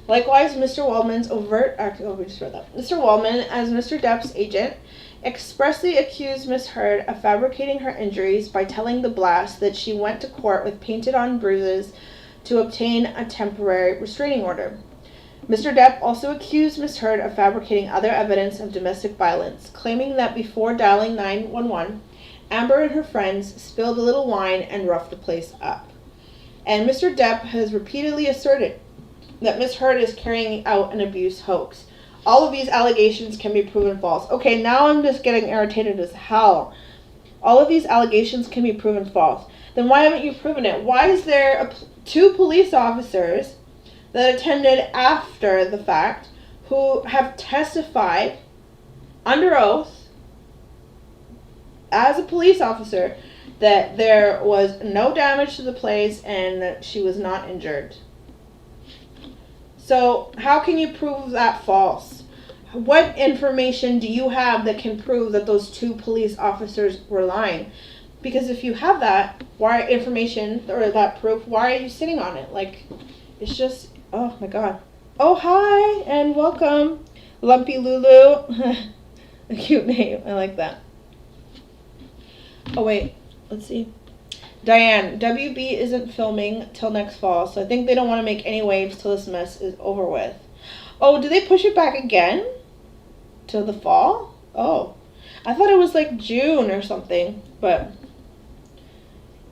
Speaker 1: Likewise, Mr. Waldman's we just read that. Mr. Waldman, as Mr. Depp's agent, expressly accused Miss Heard of fabricating her injuries by telling the blast that she went to court with painted-on bruises to obtain a temporary restraining order. Mr. Depp also accused Miss Heard of fabricating other evidence of domestic violence, claiming that before dialing 911, Amber and her friends spilled a little wine and roughed the place up. And Mr. Depp has repeatedly asserted that Miss Heard is carrying out an abuse hoax. All of these allegations can be proven false. Okay, now I'm just getting irritated as hell. All of these allegations can be proven false. Then why haven't you proven it? Why is there two police officers that attended after the fact who have testified under oath as a police officer that there was no damage to the place and that she was not injured? So how can you prove that false? What information do you have that can prove that those two police officers were lying? Because if you have that information or that proof, why are you sitting on it? Like, it's just, oh my God. Oh, hi and welcome, Lumpy Lulu. A cute name. I like that. Oh wait, let's see. Diane, WB isn't filming till next fall, so I think they don't want to make any waves till this mess is over with. Oh, do they push it back again? Till the fall? Oh, I thought it was like June or something, but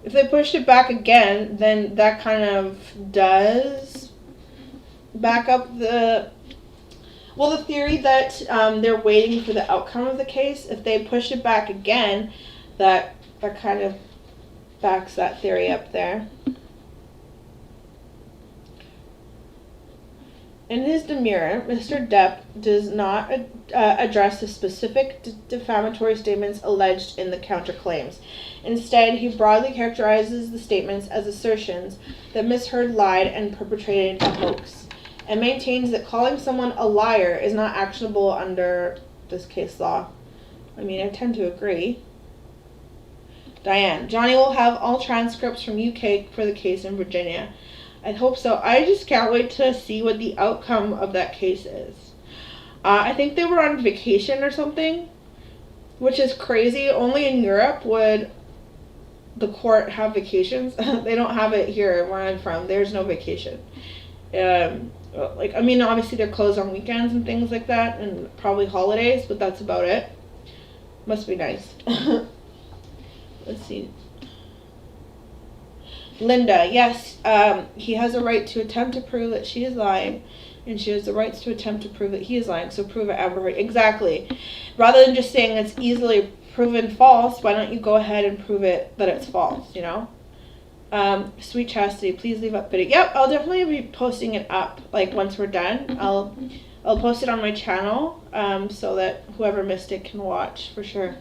Speaker 1: if they pushed it back again, then that kind of does back up the theory that they're waiting for the outcome of the case. If they push it back again, that kind of backs that theory up there. In his demurrer, Mr. Depp does not address the specific defamatory statements alleged in the counterclaims. Instead, he broadly characterizes the statements as assertions that Miss Heard lied and perpetrated a hoax, and maintains that calling someone a liar is not actionable under this case law. I mean, I tend to agree. Diane, Johnny will have all transcripts from UK for the case in Virginia. I hope so. I just can't wait to see what the outcome of that case is. I think they were on vacation or something, which is crazy. Only in Europe would the court have vacations. They don't have it here where I'm from. There's no vacation. Obviously they're closed on weekends and things like that, and probably holidays, but that's about it. Must be nice. Let's see. Linda, yes, he has a right to attempt to prove that she is lying, and she has the rights to attempt to prove that he is lying, so prove it, Amber Heard. Exactly. Rather than just saying it's easily proven false, why don't you go ahead and prove it that it's false, Sweet Chastity, please leave up video. Yep, I'll definitely be posting it up, like, once we're done. I'll post it on my channel, so that whoever missed it can watch, for sure.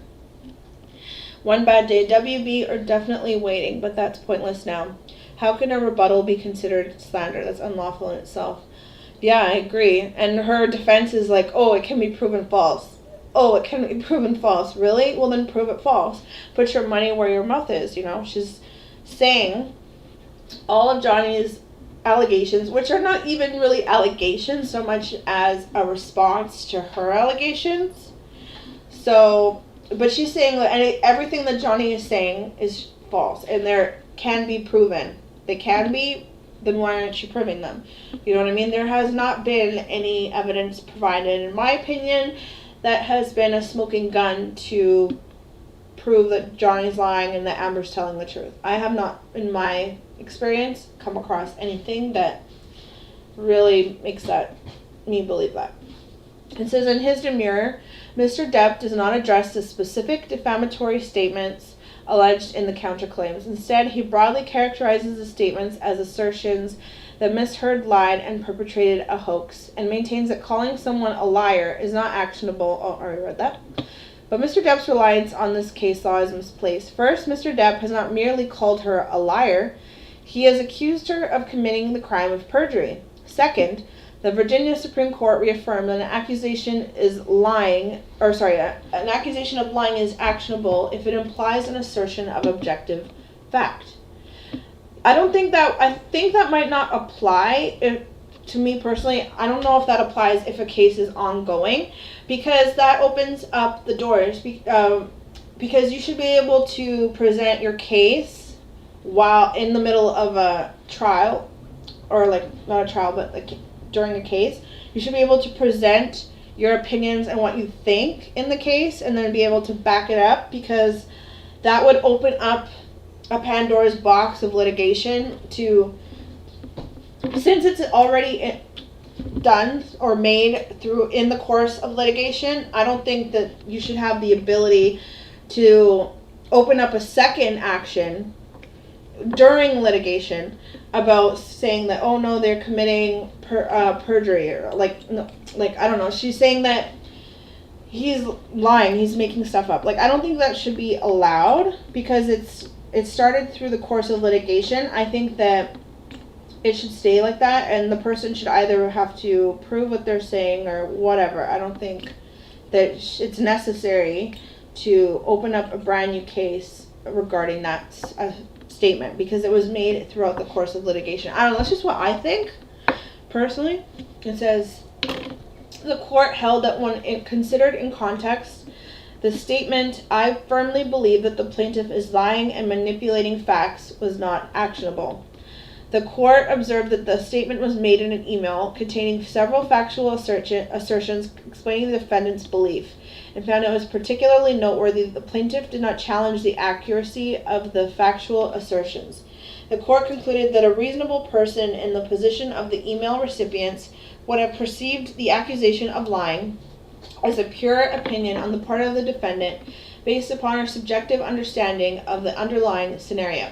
Speaker 1: One bad day. WB are definitely waiting, but that's pointless now. How can a rebuttal be considered slander? That's unlawful in itself. Yeah, I agree. And her defense is like, oh, it can be proven false. oh, it can be proven false. Really? Well, then prove it false. Put your money where your mouth is, you know? She's saying all of Johnny's allegations, which are not even really allegations so much as a response to her allegations. So, but she's saying that everything that Johnny is saying is false, and there can be proven. They can be, then why aren't you proving them? You know what I mean? There has not been any evidence provided, in my opinion, that has been a smoking gun to prove that Johnny's lying and that Amber's telling the truth. I have not, in my experience, come across anything that really makes me believe that. It says, in his demurrer, Mr. Depp does not address the specific defamatory statements alleged in the counterclaims. Instead, he broadly characterizes the statements as assertions that Miss Heard lied and perpetrated a hoax, and maintains that calling someone a liar is not actionable. Oh, I already read that. But Mr. Depp's reliance on this case law is misplaced. First, Mr. Depp has not merely called her a liar, he has accused her of committing the crime of perjury. Second, the Virginia Supreme Court reaffirmed that an accusation of lying is actionable if it implies an assertion of objective fact. I think that might not apply to me personally. I don't know if that applies if a case is ongoing, because that opens up the doors, because you should be able to present your case while in the middle of a trial, or like not a trial, but like during a case. You should be able to present your opinions and what you think in the case, and then be able to back it up, because that would open up a Pandora's box of litigation since it's already done or made through in the course of litigation. I don't think that you should have the ability to open up a second action during litigation about saying that, oh no, they're committing perjury, or I don't know, she's saying that he's lying, he's making stuff up. I don't think that should be allowed, because it started through the course of litigation. I think that it should stay like that, and the person should either have to prove what they're saying or whatever. I don't think that it's necessary to open up a brand new case regarding that statement, because it was made throughout the course of litigation. I don't know, that's just what I think, personally. It says, the court held that when considered in context, the statement, "I firmly believe that the plaintiff is lying and manipulating facts," was not actionable. The court observed that the statement was made in an email containing several factual assertions explaining the defendant's belief, and found it was particularly noteworthy that the plaintiff did not challenge the accuracy of the factual assertions. The court concluded that a reasonable person in the position of the email recipients would have perceived the accusation of lying as a pure opinion on the part of the defendant based upon her subjective understanding of the underlying scenario.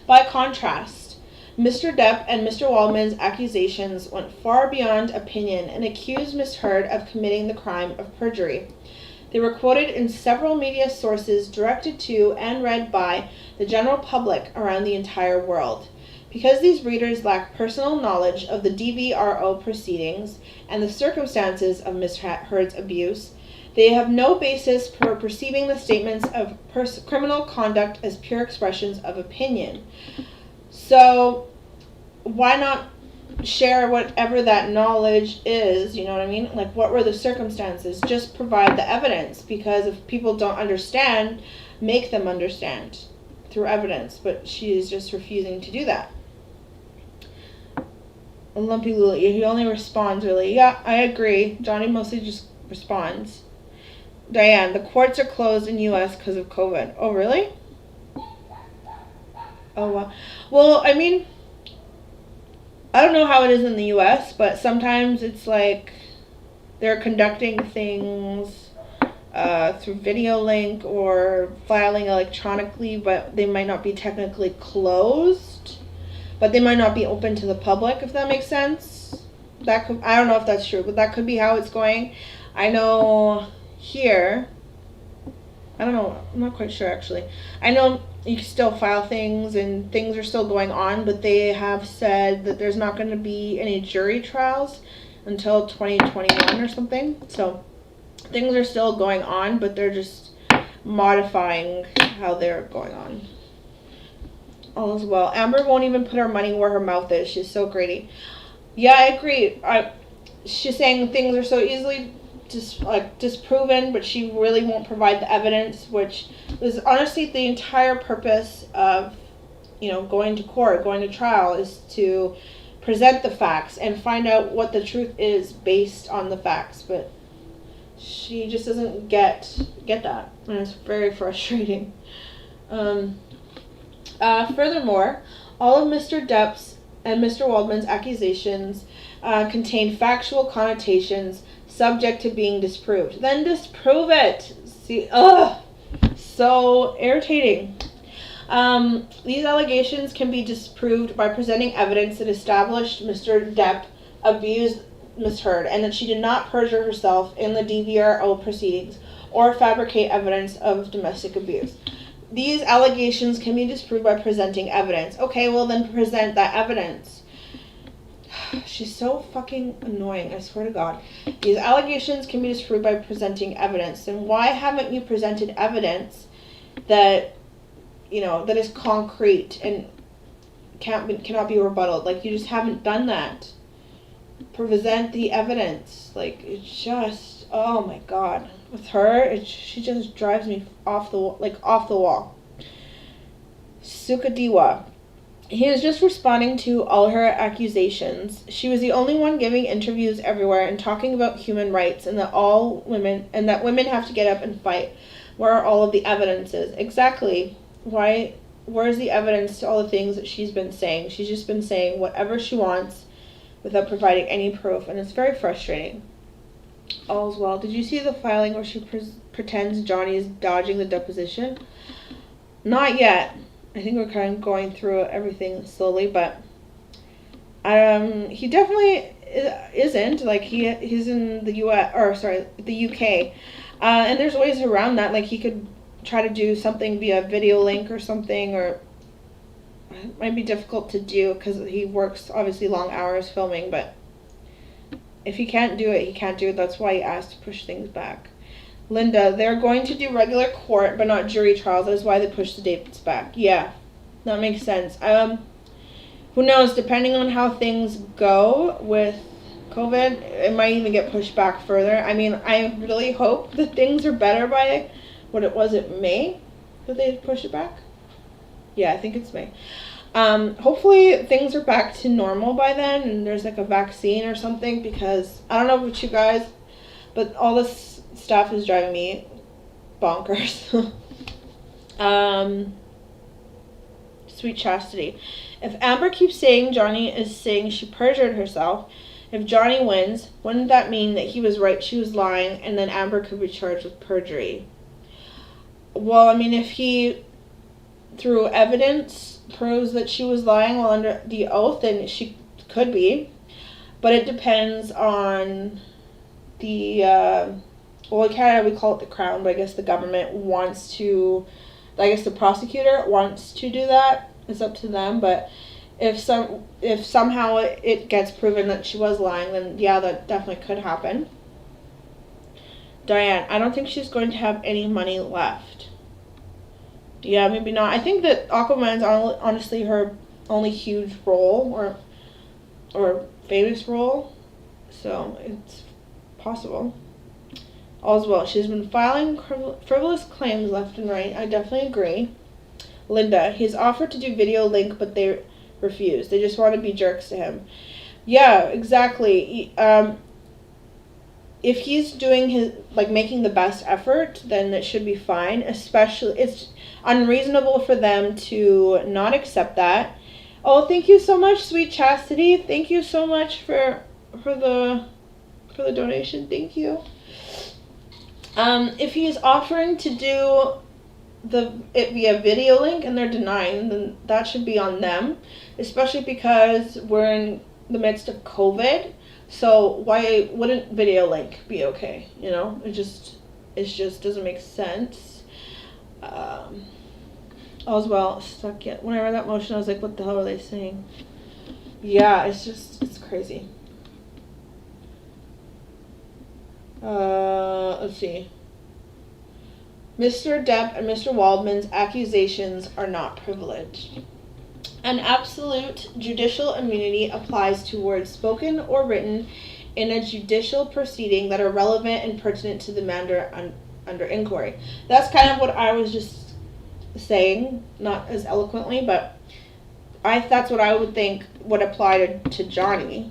Speaker 1: By contrast, Mr. Depp and Mr. Waldman's accusations went far beyond opinion and accused Miss Heard of committing the crime of perjury. They were quoted in several media sources directed to and read by the general public around the entire world. Because these readers lack personal knowledge of the DVRO proceedings and the circumstances of Miss Heard's abuse, they have no basis for perceiving the statements of criminal conduct as pure expressions of opinion. So, why not share whatever that knowledge is, you know what I mean? What were the circumstances? Just provide the evidence, because if people don't understand, make them understand through evidence. But she is just refusing to do that. Lumpy Lily, he only responds really. Yeah, I agree. Johnny mostly just responds. Diane, the courts are closed in U.S. because of COVID. Oh, really? Oh, wow. Well, I mean, I don't know how it is in the U.S., but sometimes it's they're conducting things through video link or filing electronically, but they might not be technically closed, but they might not be open to the public, if that makes sense. I don't know if that's true, but that could be how it's going. I know here, I don't know, I'm not quite sure actually. I know you can still file things and things are still going on, but they have said that there's not going to be any jury trials until 2021 or something. So things are still going on, but they're just modifying how they're going on. All is well. Amber won't even put her money where her mouth is. She's so greedy. Yeah, I agree. She's saying things are so easily disproven, but she really won't provide the evidence, which is honestly the entire purpose of, going to court, going to trial, is to present the facts and find out what the truth is based on the facts. But she just doesn't get that, and it's very frustrating. Furthermore, all of Mr. Depp's and Mr. Waldman's accusations contain factual connotations subject to being disproved. Then disprove it. See, so irritating. These allegations can be disproved by presenting evidence that established Mr. Depp abused Ms. Heard and that she did not perjure herself in the DVRO proceedings or fabricate evidence of domestic abuse. These allegations can be disproved by presenting evidence. Okay, well then present that evidence. She's so fucking annoying, I swear to God. These allegations can be disproved by presenting evidence. And why haven't you presented evidence that, that is concrete and cannot be rebutted? Like, you just haven't done that. Present the evidence. Like, it's just, oh my God. With her, she just drives me off the wall. Sukadiwa. He is just responding to all her accusations. She was the only one giving interviews everywhere and talking about human rights and that women have to get up and fight. Where are all of the evidences? Exactly. Where's the evidence to all the things that she's been saying? She's just been saying whatever she wants without providing any proof, and it's very frustrating. All's well. Did you see the filing where she pretends Johnny is dodging the deposition? Not yet. I think we're kind of going through everything slowly, but he definitely isn't. Like, he's in the the UK, and there's ways around that. Like, he could try to do something via video link or something, or it might be difficult to do because he works obviously long hours filming, but if he can't do it, he can't do it. That's why he asked to push things back. Linda, they're going to do regular court, but not jury trials. That is why they pushed the dates back. Yeah, that makes sense. Who knows? Depending on how things go with COVID, it might even get pushed back further. I mean, I really hope that things are better by, May that they push it back? Yeah, I think it's May. Hopefully things are back to normal by then and there's like a vaccine or something, because I don't know about you guys, but all this stuff is driving me bonkers. Sweet Chastity. If Amber keeps saying Johnny is saying she perjured herself, if Johnny wins, wouldn't that mean that he was right, she was lying, and then Amber could be charged with perjury? Well, I mean, if he, through evidence, proves that she was lying while under the oath, then she could be. But it depends on the, in Canada we call it the Crown, but I guess the government wants to, I guess the prosecutor wants to do that. It's up to them, but if somehow it gets proven that she was lying, then yeah, that definitely could happen. Diane, I don't think she's going to have any money left. Yeah, maybe not. I think that Aquaman's honestly her only huge role or famous role, so it's possible. All's well. She's been filing frivolous claims left and right. I definitely agree. Linda, he's offered to do video link, but they refuse. They just want to be jerks to him. Yeah, exactly. If he's doing his, making the best effort, then it should be fine. Especially, it's unreasonable for them to not accept that. Oh, thank you so much, Sweet Chastity. Thank you so much for the donation. Thank you. If he's offering to do it via video link and they're denying, then that should be on them, especially because we're in the midst of COVID. So why wouldn't video link be okay? It just doesn't make sense. All's well. Stuck yet. When I read that motion, I was like, what the hell are they saying? Yeah, it's crazy. let's see. Mr. Depp and Mr. Waldman's accusations are not privileged. An absolute judicial immunity applies to words spoken or written in a judicial proceeding that are relevant and pertinent to the matter under inquiry. That's kind of what I was just saying, not as eloquently, but that's what I would think would apply to Johnny.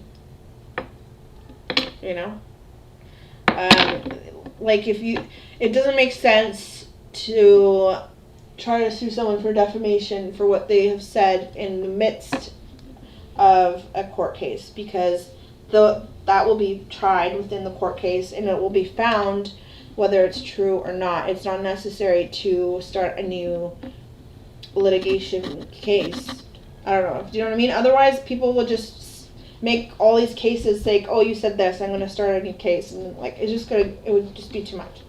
Speaker 1: You know? Like, it doesn't make sense to try to sue someone for defamation for what they have said in the midst of a court case, because that will be tried within the court case and it will be found whether it's true or not. It's not necessary to start a new litigation case. I don't know. Do you know what I mean? Otherwise, people will just make all these cases say, oh, you said this, I'm going to start a new case. And like, it would just be too much.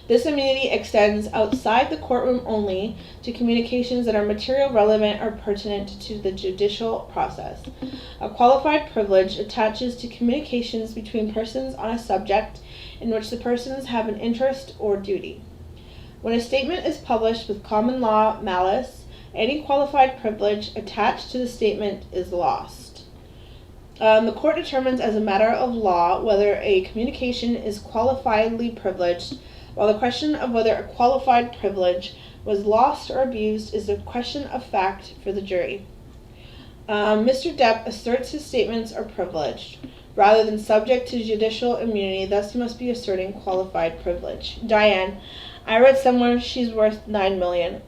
Speaker 1: This immunity extends outside the courtroom only to communications that are material, relevant, or pertinent to the judicial process. A qualified privilege attaches to communications between persons on a subject in which the persons have an interest or duty. When a statement is published with common law malice, any qualified privilege attached to the statement is lost. The court determines as a matter of law whether a communication is qualifiedly privileged, while the question of whether a qualified privilege was lost or abused is a question of fact for the jury. Mr. Depp asserts his statements are privileged, rather than subject to judicial immunity, thus he must be asserting qualified privilege. Diane, I read somewhere she's worth $9 million.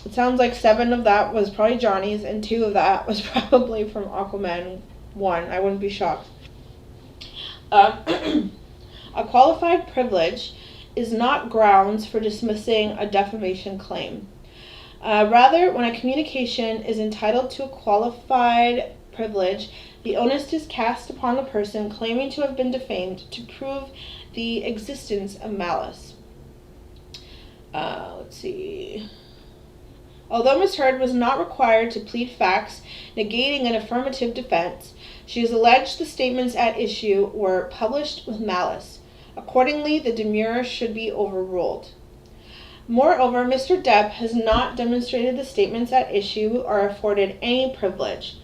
Speaker 1: It sounds like 7 of that was probably Johnny's, and 2 of that was probably from Aquaman 1. I wouldn't be shocked. A qualified privilege is not grounds for dismissing a defamation claim. Rather, when a communication is entitled to a qualified privilege, the onus is cast upon the person claiming to have been defamed to prove the existence of malice. Let's see. Although Ms. Heard was not required to plead facts negating an affirmative defense, she has alleged the statements at issue were published with malice. Accordingly, the demurrer should be overruled. Moreover, Mr. Depp has not demonstrated the statements at issue are afforded any privilege.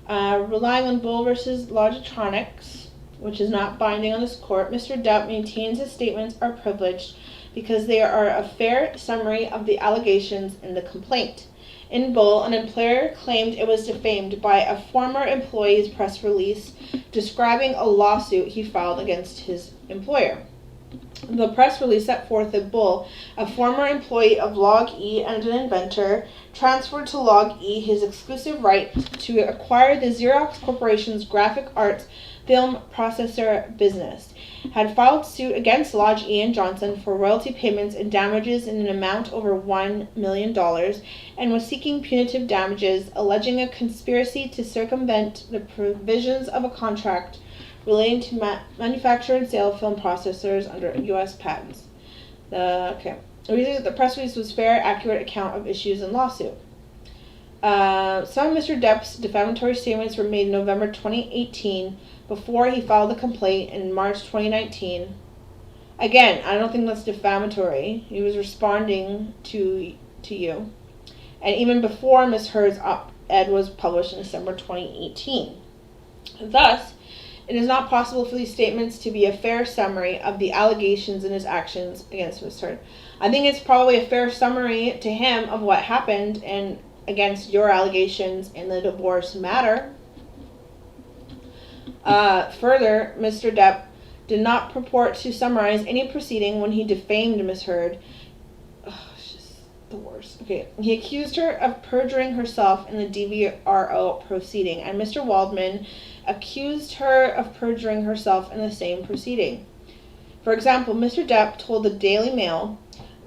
Speaker 1: Relying on Bull v. Logitronics, which is not binding on this court, Mr. Depp maintains his statements are privileged because they are a fair summary of the allegations in the complaint. In Bull, an employer claimed it was defamed by a former employee's press release describing a lawsuit he filed against his employer. The press release set forth that Bull, a former employee of Log-E and an inventor, transferred to Log-E his exclusive right to acquire the Xerox Corporation's graphic arts film processor business, had filed suit against Log-E and Johnson for royalty payments and damages in an amount over $1 million, and was seeking punitive damages, alleging a conspiracy to circumvent the provisions of a contract relating to manufacture and sale of film processors under U.S. patents. The press release was fair, accurate account of issues in lawsuit. Some of Mr. Depp's defamatory statements were made in November 2018 before he filed the complaint in March 2019. Again, I don't think that's defamatory. He was responding to you. And even before Ms. Heard's op-ed was published in December 2018. Thus, it is not possible for these statements to be a fair summary of the allegations and his actions against Ms. Heard. I think it's probably a fair summary to him of what happened and against your allegations in the divorce matter. Further, Mr. Depp did not purport to summarize any proceeding when he defamed Ms. Heard. It's just the worst. Okay. He accused her of perjuring herself in the DVRO proceeding, and Mr. Waldman accused her of perjuring herself in the same proceeding. For example, Mr. Depp told the Daily Mail,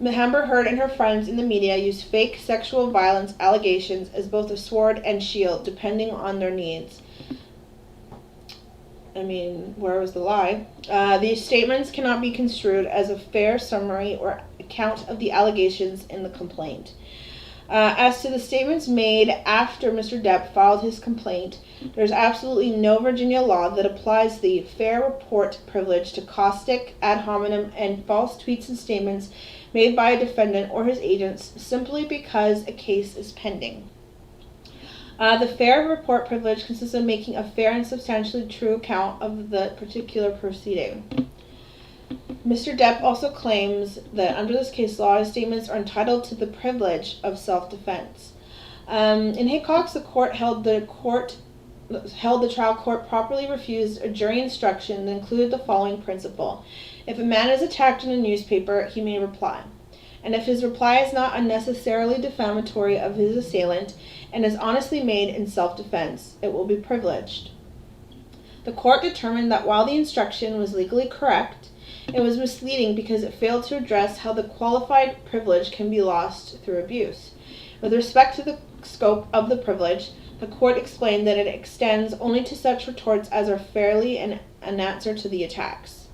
Speaker 1: Amber Heard and her friends in the media use fake sexual violence allegations as both a sword and shield, depending on their needs. I mean, where was the lie? These statements cannot be construed as a fair summary or account of the allegations in the complaint. As to the statements made after Mr. Depp filed his complaint, there's absolutely no Virginia law that applies the fair report privilege to caustic, ad hominem, and false tweets and statements made by a defendant or his agents simply because a case is pending. The fair report privilege consists of making a fair and substantially true account of the particular proceeding. Mr. Depp also claims that under this case law, his statements are entitled to the privilege of self-defense. In Haycox, the trial court properly refused a jury instruction that included the following principle: if a man is attacked in a newspaper, he may reply, and if his reply is not unnecessarily defamatory of his assailant and is honestly made in self-defense, it will be privileged. The court determined that while the instruction was legally correct, it was misleading because it failed to address how the qualified privilege can be lost through abuse. With respect to the scope of the privilege, the court explained that it extends only to such retorts as are fairly an answer to the attacks,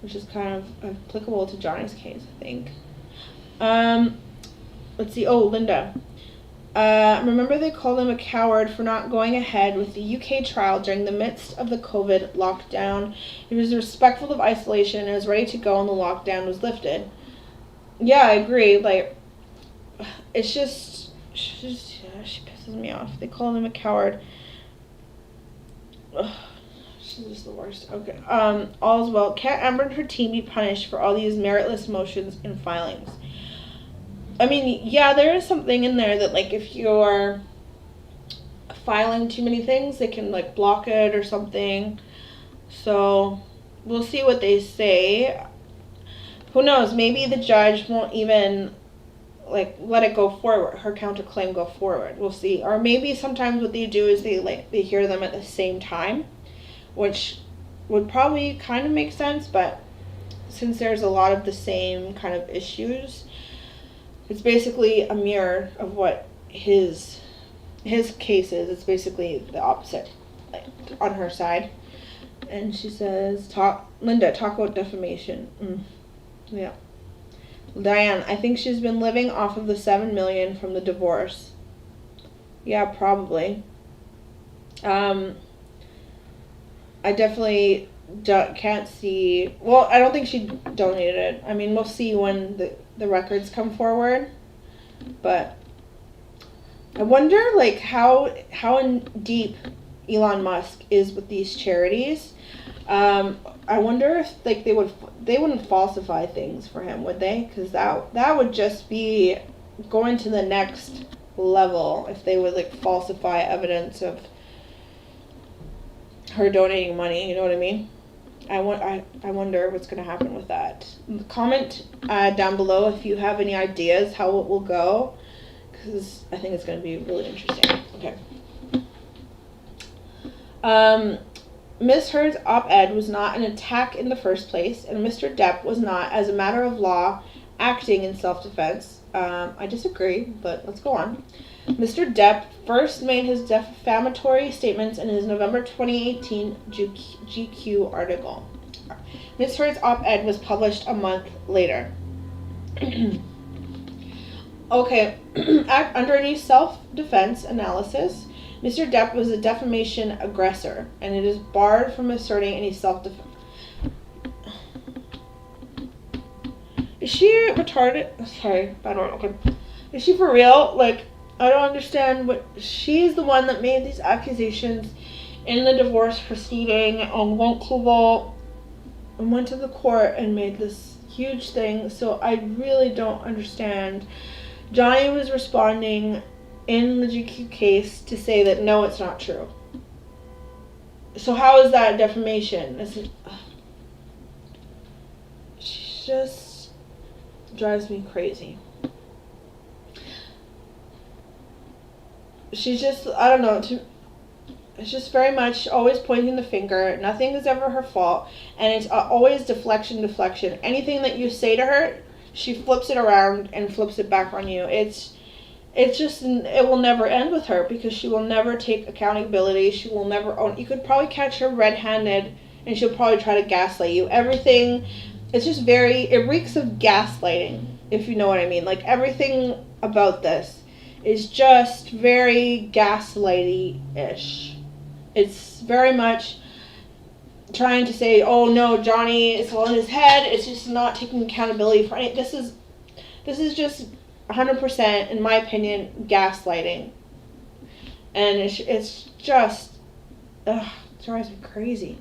Speaker 1: which is kind of applicable to Johnny's case, I think. Let's see. Oh, Linda. Remember they called him a coward for not going ahead with the UK trial during the midst of the COVID lockdown. He was respectful of isolation and was ready to go when the lockdown was lifted. Yeah, I agree. Like, it's just she pisses me off. They called him a coward. Ugh, she's just the worst. Okay. All's well. Can't Amber and her team be punished for all these meritless motions and filings? I mean, yeah, there is something in there that, like, if you're filing too many things, they can, like, block it or something. So, we'll see what they say. Who knows? Maybe the judge won't even, like, let it go forward, her counterclaim go forward. We'll see. Or maybe sometimes what they do is they hear them at the same time, which would probably kind of make sense, but since there's a lot of the same kind of issues, it's basically a mirror of what his case is. It's basically the opposite, like, on her side. And she says, Linda, talk about defamation. Yeah. Diane, I think she's been living off of the $7 million from the divorce. Yeah, probably. I definitely can't see. Well, I don't think she donated it. I mean, we'll see when the records come forward. But I wonder, like, how in deep Elon Musk is with these charities. I wonder if, like, they wouldn't falsify things for him, would they? Because that would just be going to the next level if they would, like, falsify evidence of her donating money. You know what I mean? I wonder what's going to happen with that. Comment down below if you have any ideas how it will go, because I think it's going to be really interesting. Okay. Ms. Heard's op-ed was not an attack in the first place, and Mr. Depp was not, as a matter of law, acting in self-defense. I disagree, but let's go on. Mr. Depp first made his defamatory statements in his November 2018 GQ article. Ms. Heard's op-ed was published a month later. Okay, underneath self-defense analysis, Mr. Depp was a defamation aggressor, and it is barred from asserting any self-defense. Is she retarded? Sorry, I don't know. Okay. Is she for real? Like, I don't understand what. She's the one that made these accusations in the divorce proceeding on Vancouver and went to the court and made this huge thing. So I really don't understand. Johnny was responding in the GQ case to say that no, it's not true. So how is that defamation? She just drives me crazy. She's just, I don't know, it's just very much always pointing the finger. Nothing is ever her fault, and it's always deflection. Anything that you say to her, she flips it around and flips it back on you. It's just, it will never end with her, because she will never take accountability. She will never own. You could probably catch her red-handed, and she'll probably try to gaslight you. Everything, it's just it reeks of gaslighting, if you know what I mean. Like, everything about this is just very gaslighty-ish. It's very much trying to say, oh no, Johnny is all in his head. It's just not taking accountability for any. This is just 100%, in my opinion, gaslighting. And it's just, it drives me crazy.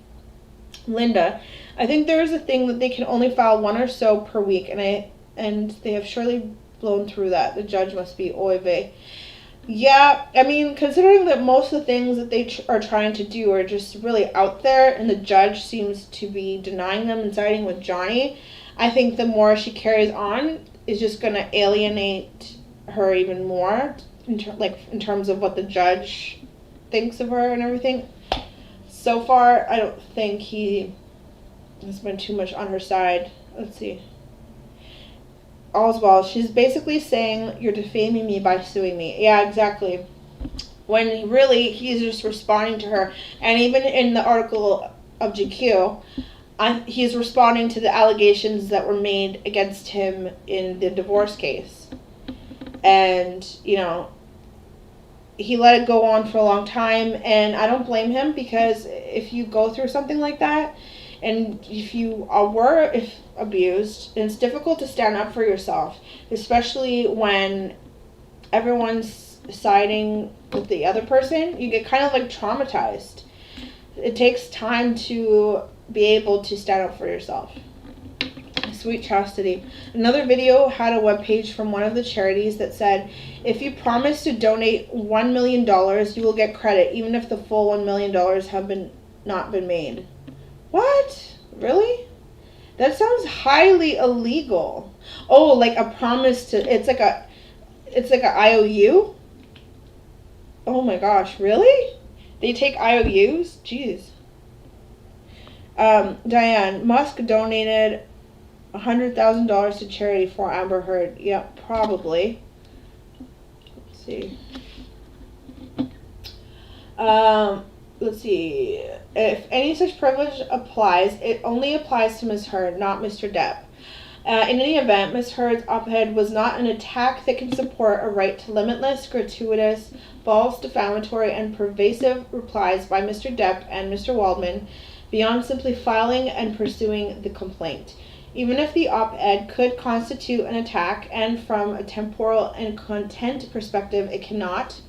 Speaker 1: Linda, I think there is a thing that they can only file one or so per week, and they have surely blown through that. The judge must be oy vey. Yeah, I mean, considering that most of the things that they are trying to do are just really out there, and the judge seems to be denying them and siding with Johnny, I think the more she carries on is just going to alienate her even more, in terms of what the judge thinks of her and everything. So far, I don't think he has been too much on her side. Let's see. All's well. She's basically saying, you're defaming me by suing me. Yeah, exactly. When really, he's just responding to her. And even in the article of GQ, he's responding to the allegations that were made against him in the divorce case. And, you know, he let it go on for a long time. And I don't blame him, because if you go through something like that, and if you were abused, it's difficult to stand up for yourself, especially when everyone's siding with the other person. You get kind of like traumatized. It takes time to be able to stand up for yourself. Sweet Chastity. Another video had a webpage from one of the charities that said, if you promise to donate $1 million, you will get credit, even if the full $1 million have not been made. What? Really? That sounds highly illegal. Oh, like a promise to, it's like a IOU? Oh my gosh, really? They take IOUs? Jeez. Diane, Musk donated $100,000 to charity for Amber Heard. Yep, probably. Let's see. Let's see. If any such privilege applies, it only applies to Ms. Heard, not Mr. Depp. In any event, Ms. Heard's op-ed was not an attack that can support a right to limitless, gratuitous, false, defamatory, and pervasive replies by Mr. Depp and Mr. Waldman beyond simply filing and pursuing the complaint. Even if the op-ed could constitute an attack, and from a temporal and content perspective it cannot,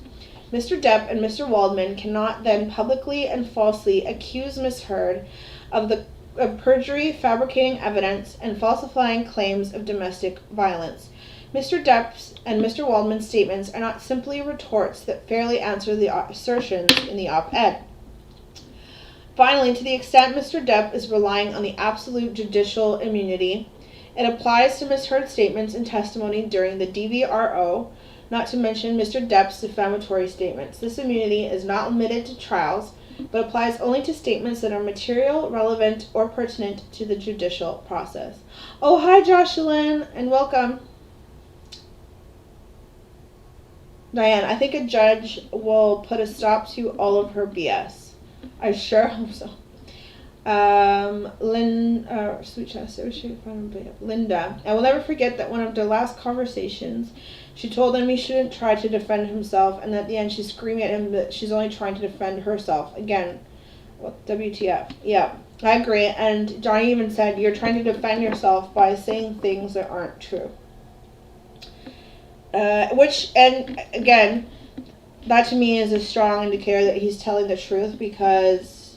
Speaker 1: Mr. Depp and Mr. Waldman cannot then publicly and falsely accuse Ms. Heard of perjury, fabricating evidence, and falsifying claims of domestic violence. Mr. Depp's and Mr. Waldman's statements are not simply retorts that fairly answer the assertions in the op-ed. Finally, to the extent Mr. Depp is relying on the absolute judicial immunity, it applies to Ms. Heard's statements and testimony during the DVRO, not to mention Mr. Depp's defamatory statements. This immunity is not limited to trials, but applies only to statements that are material, relevant, or pertinent to the judicial process. Oh, hi, Jocelyn, and welcome. Diane, I think a judge will put a stop to all of her BS. I sure hope so. Linda, I will never forget that one of their last conversations, she told him he shouldn't try to defend himself, and at the end she's screaming at him that she's only trying to defend herself. Again, well, WTF. Yeah, I agree. And Johnny even said, you're trying to defend yourself by saying things that aren't true. And again, that to me is a strong indicator that he's telling the truth, because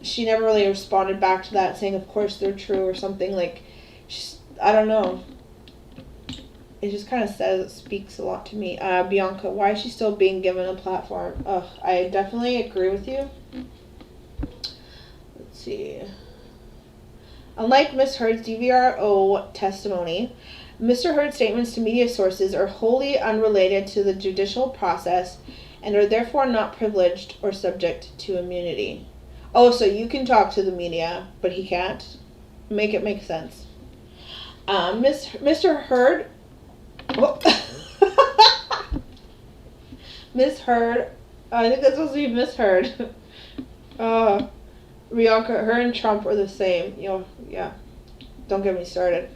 Speaker 1: she never really responded back to that, saying of course they're true or something. Like, I don't know. It just kind of speaks a lot to me. Bianca, why is she still being given a platform? Ugh, I definitely agree with you. Let's see. Unlike Ms. Heard's DVRO testimony, Mr. Heard's statements to media sources are wholly unrelated to the judicial process and are therefore not privileged or subject to immunity. Oh, so you can talk to the media, but he can't? Make it make sense. Mr. Heard... Oh. Miss Heard... I think that's supposed to be Miss Heard. Bianca, her and Trump are the same. You know, yeah. Don't get me started.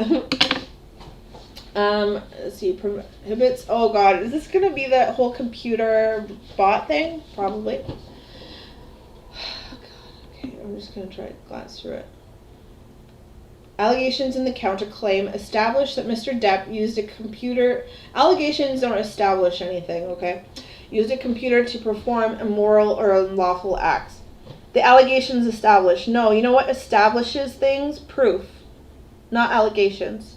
Speaker 1: Let's see, prohibits, oh god, is this gonna be that whole computer bot thing? Probably. Oh god, okay, I'm just gonna try to glance through it. Allegations in the counterclaim establish that Mr. Depp used a computer. Allegations don't establish anything, okay? Used a computer to perform immoral or unlawful acts. The allegations establish. No, you know what establishes things? Proof, not allegations.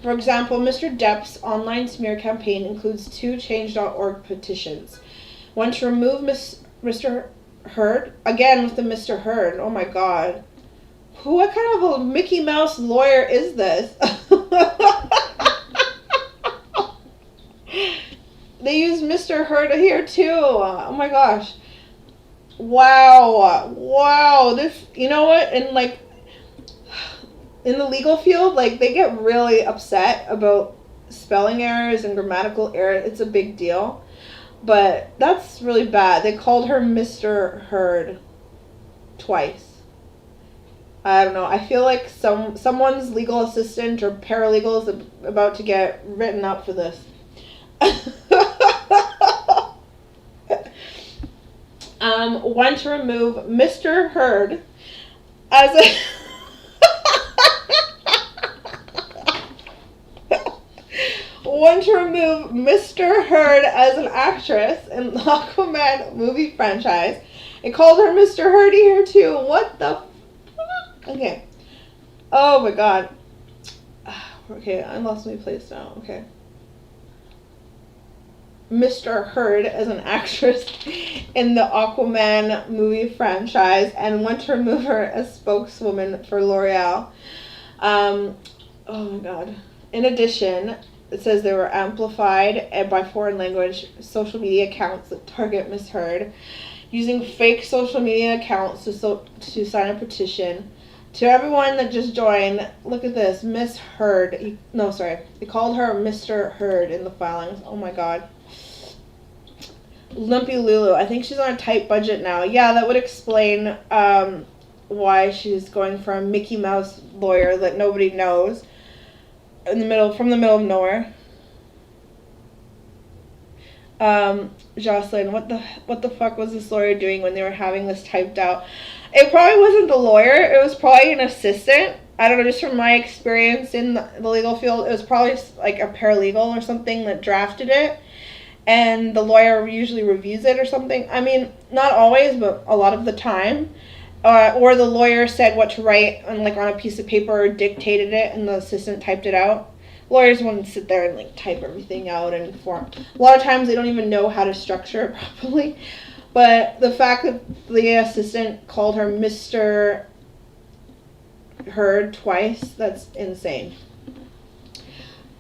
Speaker 1: For example, Mr. Depp's online smear campaign includes 2 Change.org petitions. One to remove Mr. Heard. Again with the Mr. Heard. Oh my god. What kind of a Mickey Mouse lawyer is this? They use Mr. Heard here too. Oh my gosh. Wow. Wow. This, you know what? And like, in the legal field, like, they get really upset about spelling errors and grammatical errors. It's a big deal. But that's really bad. They called her Mr. Heard twice. I don't know. I feel like someone's legal assistant or paralegal is about to get written up for this. One to remove Mr. Heard as a one to remove Mr. Heard as an actress in the Aquaman movie franchise. It called her Mr. Heard here too. What the fuck? Okay. Oh my god. Okay, I lost my place now. Okay. Mr. Heard as an actress in the Aquaman movie franchise, and want to remove her as spokeswoman for L'Oreal. Oh my god. In addition, it says they were amplified by foreign language social media accounts that target Miss Heard, using fake social media accounts to sign a petition. To everyone that just joined, look at this. Miss Heard. They called her Mr. Heard in the filings. Oh my god. Lumpy Lulu. I think she's on a tight budget now. Yeah, that would explain why she's going for a Mickey Mouse lawyer that nobody knows from the middle of nowhere. Jocelyn, what the fuck was this lawyer doing when they were having this typed out? It probably wasn't the lawyer. It was probably an assistant. I don't know, just from my experience in the legal field, it was probably like a paralegal or something that drafted it. And the lawyer usually reviews it or something. I mean, not always, but a lot of the time. Or the lawyer said what to write on a piece of paper or dictated it, and the assistant typed it out. Lawyers want to sit there and type everything out and form. A lot of times they don't even know how to structure it properly. But the fact that the assistant called her Mr. Heard twice, that's insane.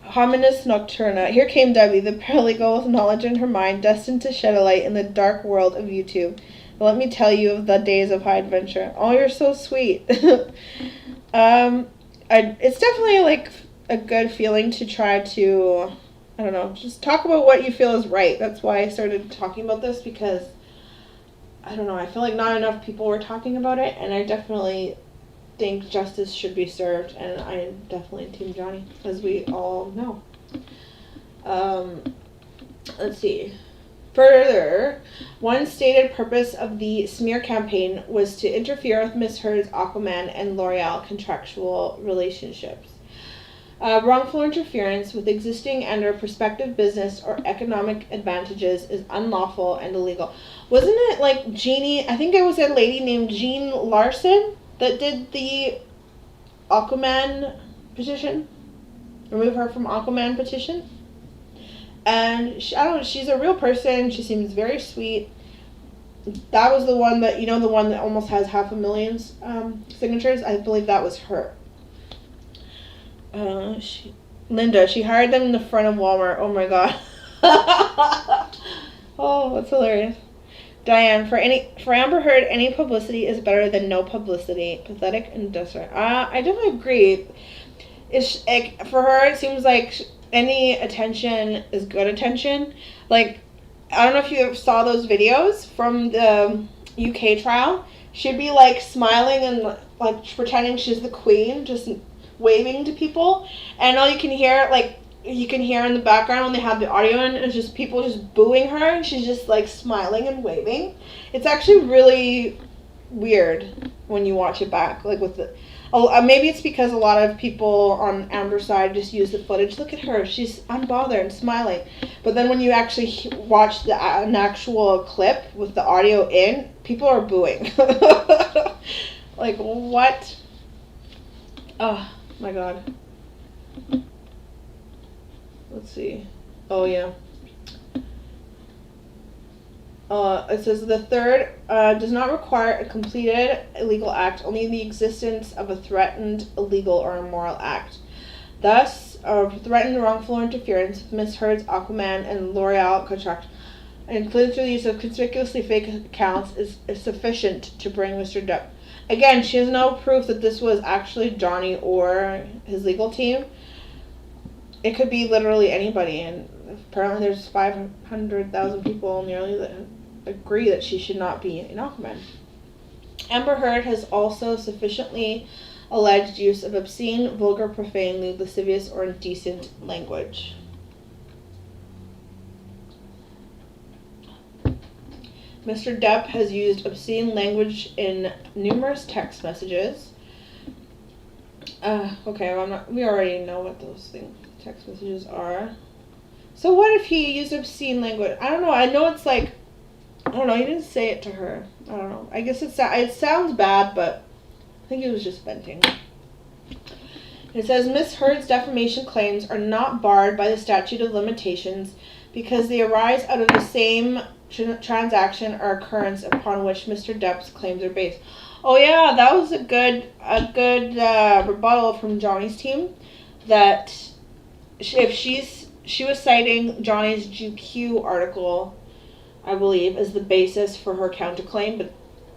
Speaker 1: Hominis Nocturna. Here came Debbie, the paralegal with knowledge in her mind, destined to shed a light in the dark world of YouTube. Let me tell you of the days of high adventure. Oh, you're so sweet. It's definitely like a good feeling to try to, I don't know, just talk about what you feel is right. That's why I started talking about this, because, I don't know, I feel like not enough people were talking about it, and I definitely think justice should be served, and I'm definitely Team Johnny, as we all know. Let's see. Further, one stated purpose of the smear campaign was to interfere with Miss Heard's Aquaman and L'Oreal contractual relationships. Wrongful interference with existing and or prospective business or economic advantages is unlawful and illegal. Wasn't it like Jeannie, I think it was a lady named Jean Larson that did the Aquaman petition? Remove her from Aquaman petition? And I don't know, she's a real person. She seems very sweet. That was the one that, the one that almost has 500,000 signatures. I believe that was her. Linda, she hired them in the front of Walmart. Oh my god. Oh, that's hilarious. Diane, for Amber Heard, any publicity is better than no publicity. Pathetic and desperate. I definitely agree. It's like, for her, it seems like any attention is good attention. Like, I don't know if you ever saw those videos from the UK trial. She'd be like smiling and like pretending she's the queen, just waving to people, and all you can hear, like, you can hear in the background when they have the audio in, it's just people just booing her, and she's just like smiling and waving. It's actually really weird when you watch it back, like with the. Oh, maybe it's because a lot of people on Amber's side just use the footage. Look at her; she's unbothered and smiling. But then when you actually watch an actual clip with the audio in, people are booing. Like, what? Oh my god. Let's see. Oh yeah. It says the third does not require a completed illegal act, only the existence of a threatened illegal or immoral act. Thus, threatened wrongful interference with Miss Heard's Aquaman and L'Oreal contract, including through the use of conspicuously fake accounts, is sufficient to bring Mr. Depp. Again, she has no proof that this was actually Johnny or his legal team. It could be literally anybody, and apparently there's 500,000 people nearly that agree that she should not be in Aquaman. Amber Heard has also sufficiently alleged use of obscene, vulgar, profane, lewd, lascivious, or indecent language. Mr. Depp has used obscene language in numerous text messages. Okay, we already know what those text messages are. So what if he used obscene language? I don't know. I know it's like, I don't know. He didn't say it to her. I don't know. I guess it sounds bad, but I think he was just venting. It says Miss Heard's defamation claims are not barred by the statute of limitations because they arise out of the same transaction or occurrence upon which Mr. Depp's claims are based. Oh yeah, that was a good rebuttal from Johnny's team. That if she was citing Johnny's GQ article, I believe, as the basis for her counterclaim, but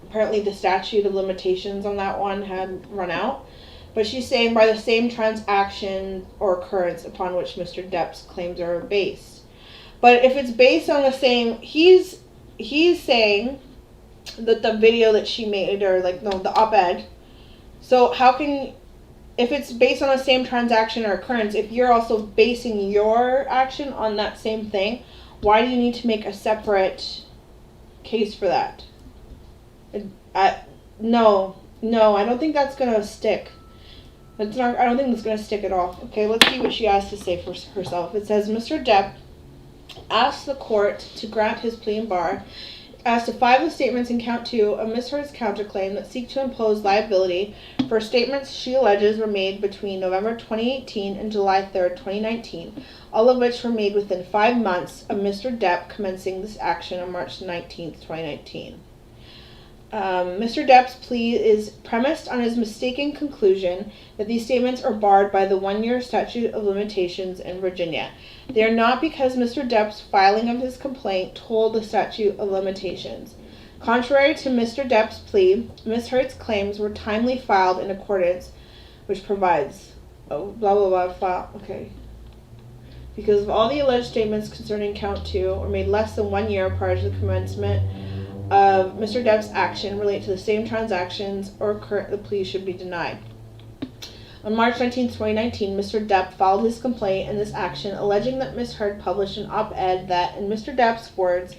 Speaker 1: apparently the statute of limitations on that one had run out. But she's saying by the same transaction or occurrence upon which Mr. Depp's claims are based. But if it's based on the same, he's saying that the video that she made, or the op-ed. So how can, if it's based on the same transaction or occurrence, if you're also basing your action on that same thing, why do you need to make a separate case for that? No, I don't think that's gonna stick. I don't think that's gonna stick at all. Okay, let's see what she has to say for herself. It says Mr. Depp asked the court to grant his plea in bar as to 5 of the statements in count 2 of Ms. Heard's counterclaim that seek to impose liability for statements she alleges were made between November 2018 and July 3rd, 2019, all of which were made within 5 months of Mr. Depp commencing this action on March 19th, 2019. Mr. Depp's plea is premised on his mistaken conclusion that these statements are barred by the 1-year statute of limitations in Virginia. They are not because Mr. Depp's filing of his complaint told the statute of limitations. Contrary to Mr. Depp's plea, Ms. Heard's claims were timely filed in accordance, which provides, okay. Because of all the alleged statements concerning count 2 were made less than 1 year prior to the commencement of Mr. Depp's action relate to the same transactions or the plea should be denied. On March 19, 2019, Mr. Depp filed his complaint in this action alleging that Ms. Heard published an op-ed that, in Mr. Depp's words,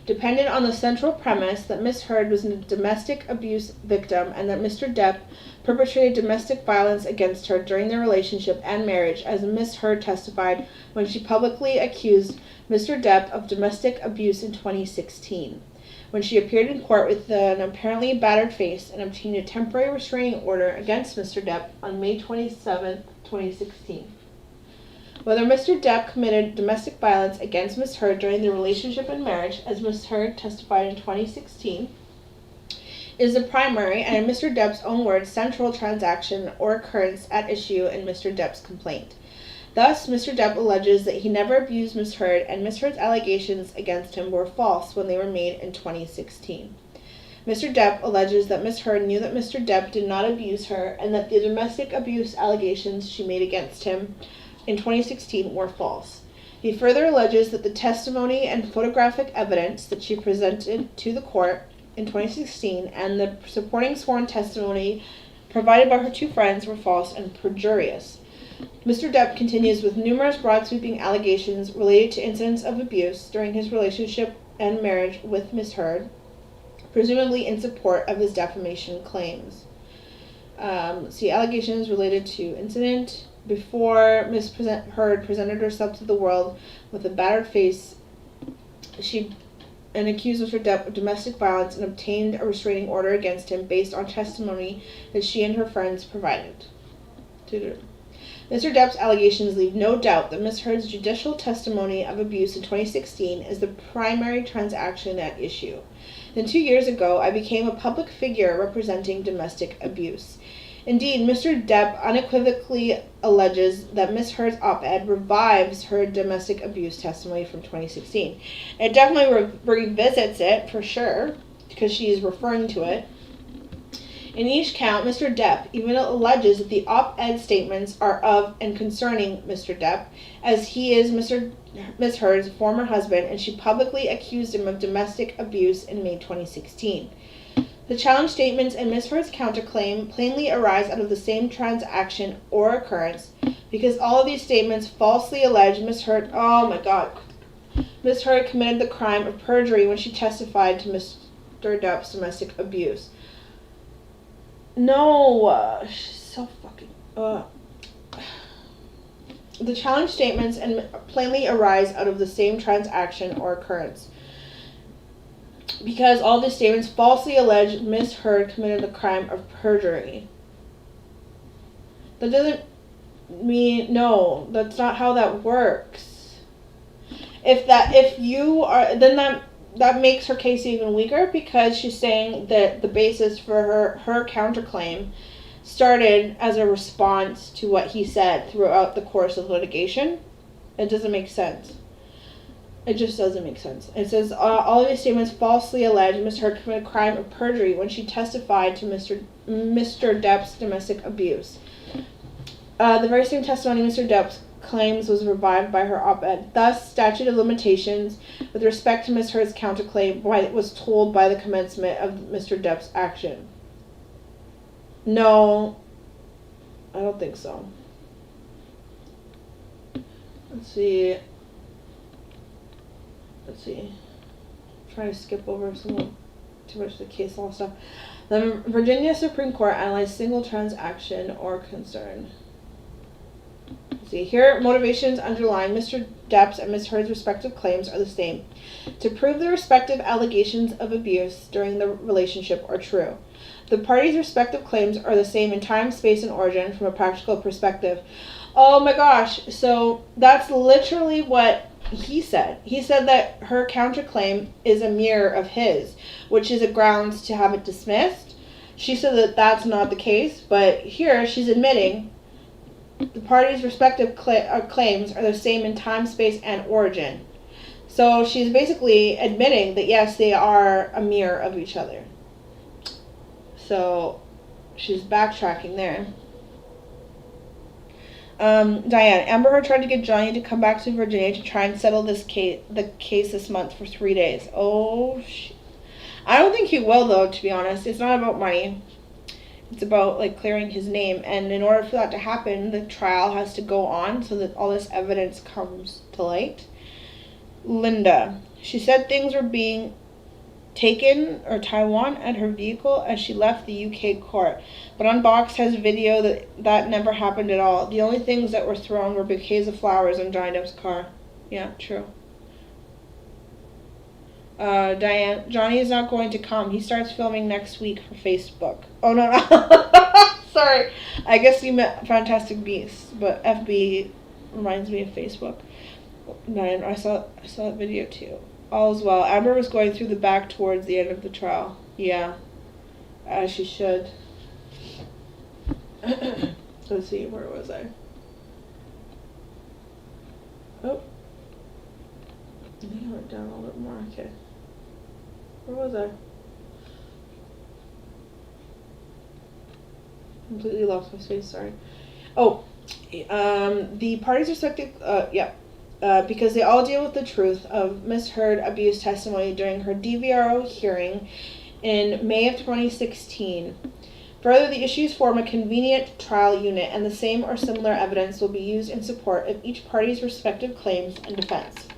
Speaker 1: depended on the central premise that Ms. Heard was a domestic abuse victim and that Mr. Depp perpetrated domestic violence against her during their relationship and marriage, as Ms. Heard testified when she publicly accused Mr. Depp of domestic abuse in 2016. When she appeared in court with an apparently battered face and obtained a temporary restraining order against Mr. Depp on May 27, 2016. Whether Mr. Depp committed domestic violence against Ms. Heard during their relationship and marriage, as Ms. Heard testified in 2016, is the primary and, in Mr. Depp's own words, central transaction or occurrence at issue in Mr. Depp's complaint. Thus, Mr. Depp alleges that he never abused Ms. Heard, and Ms. Heard's allegations against him were false when they were made in 2016. Mr. Depp alleges that Ms. Heard knew that Mr. Depp did not abuse her, and that the domestic abuse allegations she made against him in 2016 were false. He further alleges that the testimony and photographic evidence that she presented to the court in 2016 and the supporting sworn testimony provided by her 2 friends were false and perjurious. Mr. Depp continues with numerous broad-sweeping allegations related to incidents of abuse during his relationship and marriage with Ms. Heard, presumably in support of his defamation claims. Allegations related to incident before Ms. Heard presented herself to the world with a battered face. She accused Mr. Depp of domestic violence and obtained a restraining order against him based on testimony that she and her friends provided. Mr. Depp's allegations leave no doubt that Ms. Heard's judicial testimony of abuse in 2016 is the primary transaction at issue. Then 2 years ago, I became a public figure representing domestic abuse. Indeed, Mr. Depp unequivocally alleges that Ms. Heard's op-ed revives her domestic abuse testimony from 2016. It definitely revisits it, for sure, because she's referring to it. In each count, Mr. Depp even alleges that the op-ed statements are of and concerning Mr. Depp, as he is Ms. Heard's former husband, and she publicly accused him of domestic abuse in May 2016. The challenge statements in Ms. Heard's counterclaim plainly arise out of the same transaction or occurrence, because all of these statements falsely allege Ms. Heard committed the crime of perjury when she testified to Mr. Depp's domestic abuse. No, she's so fucking. The challenge statements plainly arise out of the same transaction or occurrence, because all these statements falsely allege Ms. Heard committed the crime of perjury. That doesn't mean, no, that's not how that works. If you are, then that makes her case even weaker, because she's saying that the basis for her counterclaim started as a response to what he said throughout the course of litigation. It doesn't make sense. It just doesn't make sense. It says, all of these statements falsely allege Ms. Heard committed a crime of perjury when she testified to Mr. Depp's domestic abuse. The very same testimony Mr. Depp claims was revived by her op-ed. Thus, statute of limitations with respect to Ms. Heard's counterclaim was told by the commencement of Mr. Depp's action. No, I don't think so. Let's see. I'm trying to skip over too much of the case law stuff. The Virginia Supreme Court analyzed single transaction or concern. Here, motivations underlying Mr. Depp's and Ms. Heard's respective claims are the same: to prove the respective allegations of abuse during the relationship are true. The parties' respective claims are the same in time, space, and origin from a practical perspective. Oh my gosh, so that's literally what he said. He said that her counterclaim is a mirror of his, which is a grounds to have it dismissed. She said that that's not the case, but here she's admitting the parties' respective claims are the same in time, space, and origin. So she's basically admitting that, yes, they are a mirror of each other. So she's backtracking there. Diane, Amber Heard tried to get Johnny to come back to Virginia to try and settle the case this month for 3 days. Oh, I don't think he will, though, to be honest. It's not about money. It's about, clearing his name. And in order for that to happen, the trial has to go on so that all this evidence comes to light. Linda, she said things were being taken Taiwan at her vehicle as she left the UK court. But Unboxed has video that never happened at all. The only things that were thrown were bouquets of flowers on Johnny Depp's car. Yeah, true. Diane, Johnny is not going to come. He starts filming next week for Facebook. Oh, no. Sorry. I guess you meant Fantastic Beasts, but FB reminds me of Facebook. Diane, I saw that video too. All is well. Amber was going through the back towards the end of the trial. Yeah. As she should. Let's see, where was I? Oh. I think I went down a little bit more. Okay. Where was I? Completely lost my space, sorry. Oh. The parties respective, because they all deal with the truth of Ms. Heard abuse testimony during her DVRO hearing in May of 2016. Further, the issues form a convenient trial unit, and the same or similar evidence will be used in support of each party's respective claims and defense.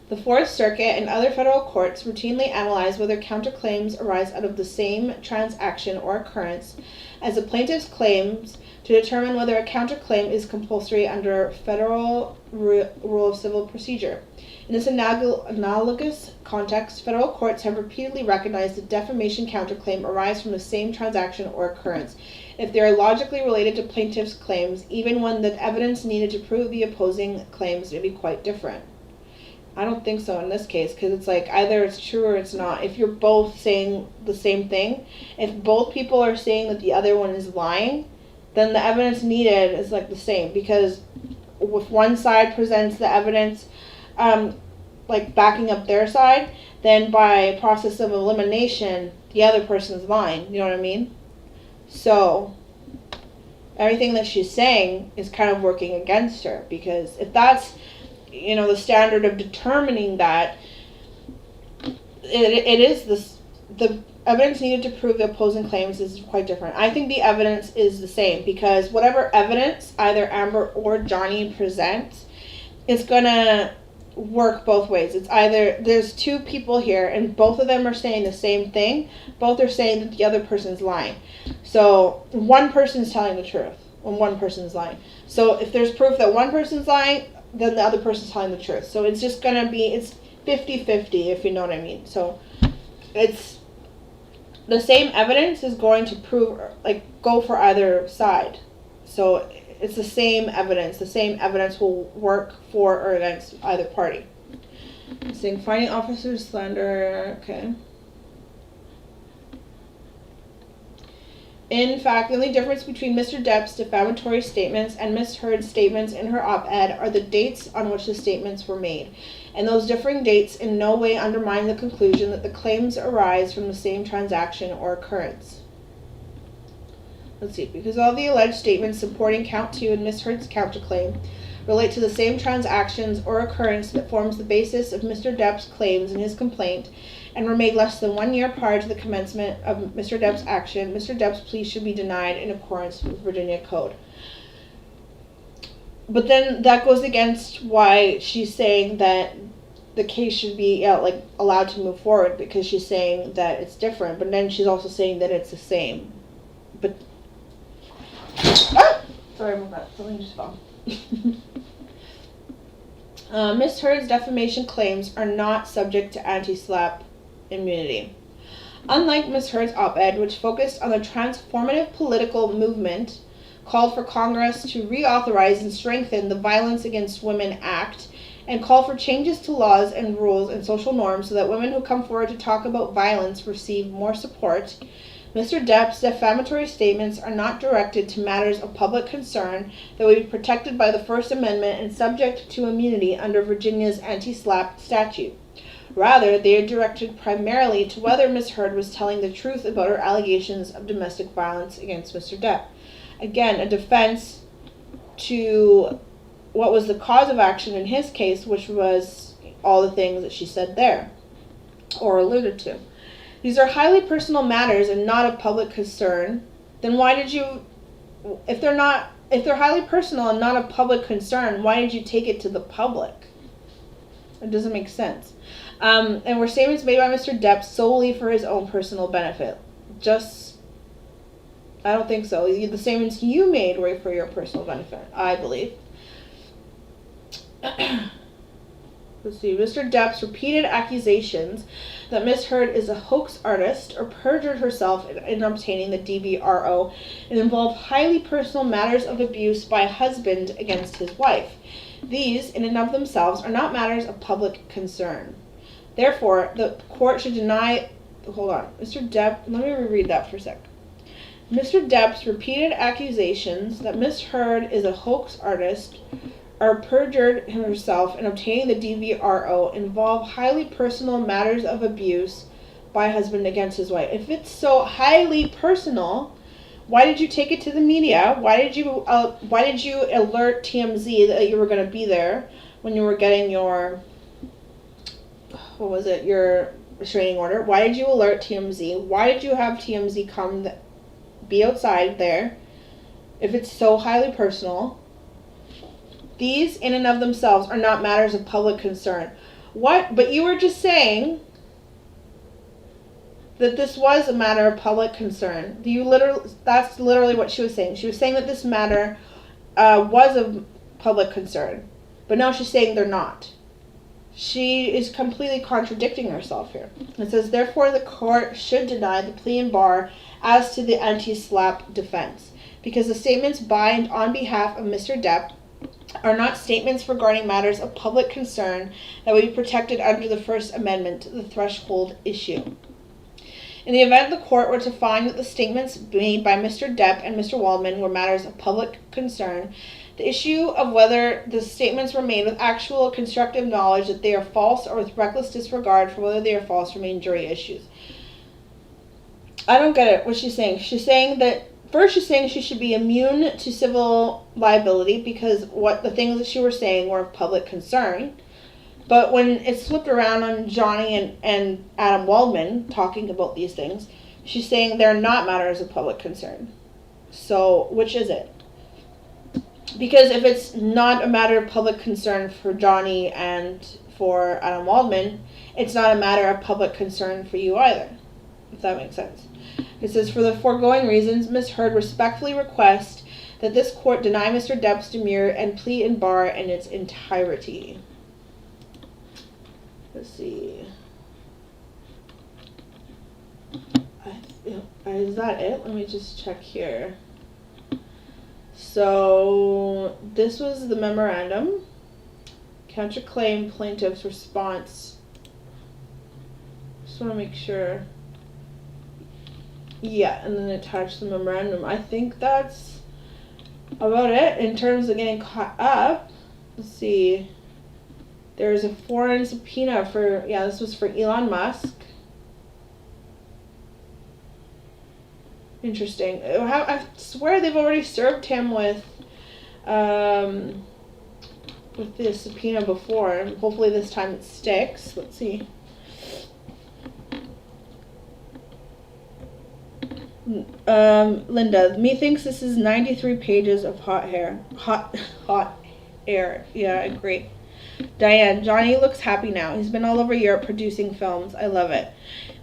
Speaker 1: The Fourth Circuit and other federal courts routinely analyze whether counterclaims arise out of the same transaction or occurrence as the plaintiff's claims to determine whether a counterclaim is compulsory under Federal Rule of Civil Procedure. In this analogous context, federal courts have repeatedly recognized that defamation counterclaim arise from the same transaction or occurrence if they are logically related to plaintiff's claims, even when the evidence needed to prove the opposing claims may be quite different. I don't think so in this case, because it's like either it's true or it's not. If you're both saying the same thing, if both people are saying that the other one is lying, then the evidence needed is like the same, because if one side presents the evidence like backing up their side, then by process of elimination, the other person's lying. You know what I mean? So everything that she's saying is kind of working against her, because if that's, you know, the standard of determining that, it is this, the evidence needed to prove the opposing claims is quite different. I think the evidence is the same, because whatever evidence either Amber or Johnny presents, it's gonna work both ways. It's either there's two people here and both of them are saying the same thing, both are saying that the other person's lying. So one person's telling the truth and one person's lying. So if there's proof that one person's lying, then the other person's telling the truth. So it's just gonna be, it's 50-50, if you know what I mean. So it's the same evidence is going to prove, like, go for either side. So it's the same evidence. The same evidence will work for or against either party. Saying finding officers slander, okay. In fact, the only difference between Mr. Depp's defamatory statements and Ms. Heard's statements in her op-ed are the dates on which the statements were made, and those differing dates in no way undermine the conclusion that the claims arise from the same transaction or occurrence. Let's see, because all the alleged statements supporting Count 2 and Ms. Heard's counterclaim relate to the same transactions or occurrence that forms the basis of Mr. Depp's claims in his complaint, and were made less than 1 year prior to the commencement of Mr. Depp's action, Mr. Depp's plea should be denied in accordance with Virginia Code. But then that goes against why she's saying that the case should be allowed to move forward, because she's saying that it's different, but then she's also saying that it's the same. But sorry about that. Something just fell. Ms. Heard's defamation claims are not subject to anti-SLAPP immunity. Unlike Ms. Heard's op-ed, which focused on the transformative political movement, called for Congress to reauthorize and strengthen the Violence Against Women Act, and call for changes to laws and rules and social norms so that women who come forward to talk about violence receive more support, Mr. Depp's defamatory statements are not directed to matters of public concern that would be protected by the First Amendment and subject to immunity under Virginia's anti-SLAPP statute. Rather, they are directed primarily to whether Ms. Heard was telling the truth about her allegations of domestic violence against Mr. Depp. Again, a defense to what was the cause of action in his case, which was all the things that she said there, or alluded to. These are highly personal matters and not of public concern. Then why did you, if they're highly personal and not of public concern, why did you take it to the public? It doesn't make sense. And were statements made by Mr. Depp solely for his own personal benefit? I don't think so. The statements you made were for your personal benefit, I believe. Let's see. Mr. Depp's repeated accusations that Ms. Heard is a hoax artist or perjured herself in obtaining the DVRO and involve highly personal matters of abuse by a husband against his wife. These, in and of themselves, are not matters of public concern. Therefore, the court should deny... Hold on. Mr. Depp... Let me reread that for a sec. Mr. Depp's repeated accusations that Ms. Heard is a hoax artist or perjured herself in obtaining the DVRO involve highly personal matters of abuse by a husband against his wife. If it's so highly personal, why did you take it to the media? Why did you alert TMZ that you were going to be there when you were getting your, your restraining order? Why did you alert TMZ? Why did you have TMZ come be outside there, if it's so highly personal, these in and of themselves are not matters of public concern. What? But you were just saying that this was a matter of public concern. That's literally what she was saying. She was saying that this matter was of public concern. But now she's saying they're not. She is completely contradicting herself here. It says, therefore, the court should deny the plea and bar as to the anti-SLAPP defense, because the statements by and on behalf of Mr. Depp are not statements regarding matters of public concern that would be protected under the First Amendment, the threshold issue. In the event the court were to find that the statements made by Mr. Depp and Mr. Waldman were matters of public concern, the issue of whether the statements were made with actual or constructive knowledge that they are false or with reckless disregard for whether they are false remain jury issues. I don't get it. What she's saying? She's saying that first she's saying she should be immune to civil liability because what the things that she was saying were of public concern. But when it's flipped around on Johnny and Adam Waldman talking about these things, she's saying they're not matters of public concern. So which is it? Because if it's not a matter of public concern for Johnny and for Adam Waldman, it's not a matter of public concern for you either, if that makes sense. It says, for the foregoing reasons, Ms. Heard respectfully requests that this court deny Mr. Depp's demurrer and plea and bar in its entirety. Let's see. Is that it? Let me just check here. So, this was the memorandum. Counterclaim plaintiff's response. Just want to make sure. Yeah, and then attach the memorandum. I think that's about it in terms of getting caught up. Let's see. There's a foreign subpoena for, this was for Elon Musk. Interesting. I swear they've already served him with this subpoena before, and hopefully this time it sticks. Let's see. Linda, methinks this is 93 pages of hot air. Yeah, I agree. Diane, Johnny looks happy now. He's been all over Europe producing films. I love it.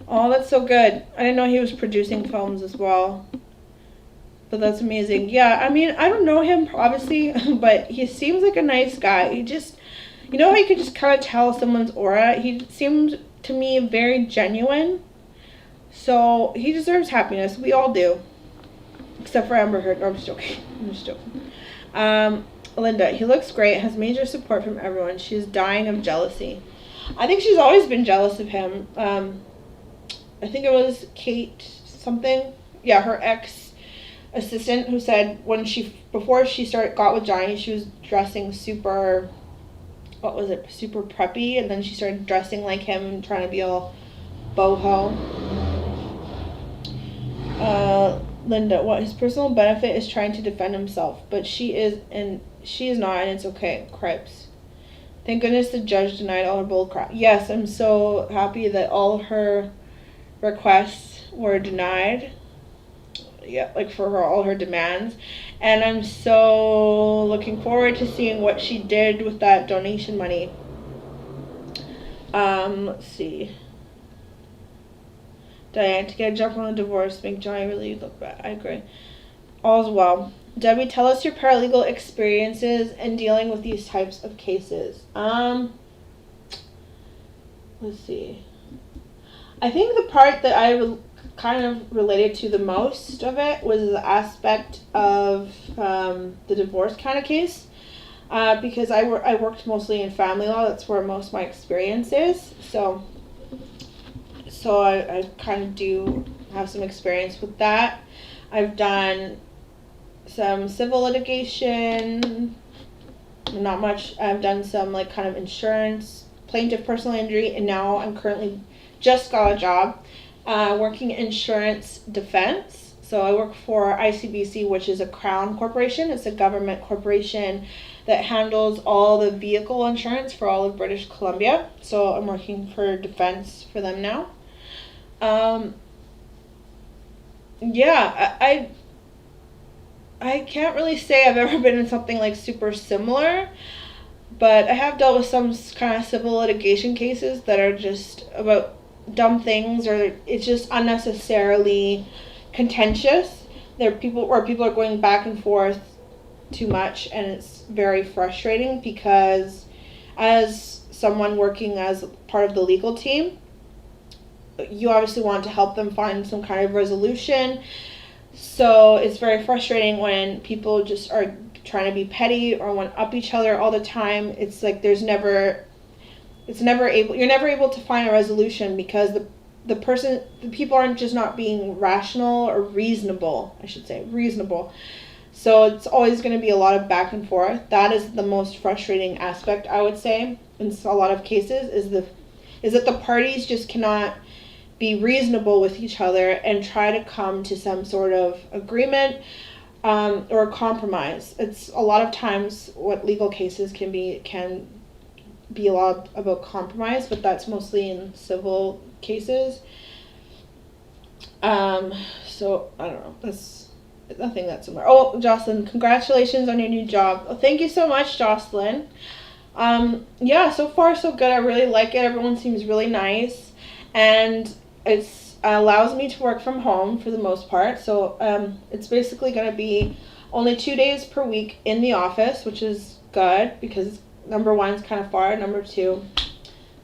Speaker 1: Oh, that's so good. I didn't know he was producing films as well. But that's amazing. Yeah, I mean, I don't know him, obviously, but he seems like a nice guy. He just, you know how you could just kind of tell someone's aura? He seemed to me very genuine. So, he deserves happiness. We all do. Except for Amber Heard. No, I'm just joking. Linda, he looks great. Has major support from everyone. She's dying of jealousy. I think she's always been jealous of him. I think it was Kate something. Yeah, her ex-assistant who said before she got with Johnny, she was dressing super preppy, and then she started dressing like him and trying to be all boho. Linda, what his personal benefit is trying to defend himself, but she is not, and it's okay. Cripes. Thank goodness the judge denied all her bull crap. Yes, I'm so happy that all her requests were denied. Yeah, like for all her demands. And I'm so looking forward to seeing what she did with that donation money. Let's see. Diane, to get a jump on the divorce, make Johnny really look bad. I agree. All's well. Debbie, tell us your paralegal experiences in dealing with these types of cases. Let's see. I think the part that I kind of related to the most of it was the aspect of the divorce kind of case. Because I worked mostly in family law. That's where most of my experience is. So I kind of do have some experience with that. I've done some civil litigation, not much. I've done some like kind of insurance, plaintiff personal injury, and now I'm currently just got a job working insurance defense. So I work for ICBC, which is a Crown corporation. It's a government corporation that handles all the vehicle insurance for all of British Columbia. So I'm working for defense for them now. I can't really say I've ever been in something like super similar, but I have dealt with some kind of civil litigation cases that are just about dumb things, or it's just unnecessarily contentious. There are people where people are going back and forth too much, and it's very frustrating because as someone working as part of the legal team, you obviously want to help them find some kind of resolution. So it's very frustrating when people just are trying to be petty or one up each other all the time. It's like you're never able to find a resolution because the people aren't just not being rational or reasonable, I should say, reasonable. So it's always going to be a lot of back and forth. That is the most frustrating aspect, I would say, in a lot of cases, is that the parties just cannot be reasonable with each other and try to come to some sort of agreement, or compromise. It's a lot of times what legal cases can be a lot about compromise, but that's mostly in civil cases. So I don't know. That's nothing that's similar. Oh, Jocelyn, congratulations on your new job. Oh, thank you so much, Jocelyn. Yeah, so far so good. I really like it. Everyone seems really nice, and it's allows me to work from home for the most part. So it's basically going to be only 2 days per week in the office, which is good because number one, it's kind of far. Number two,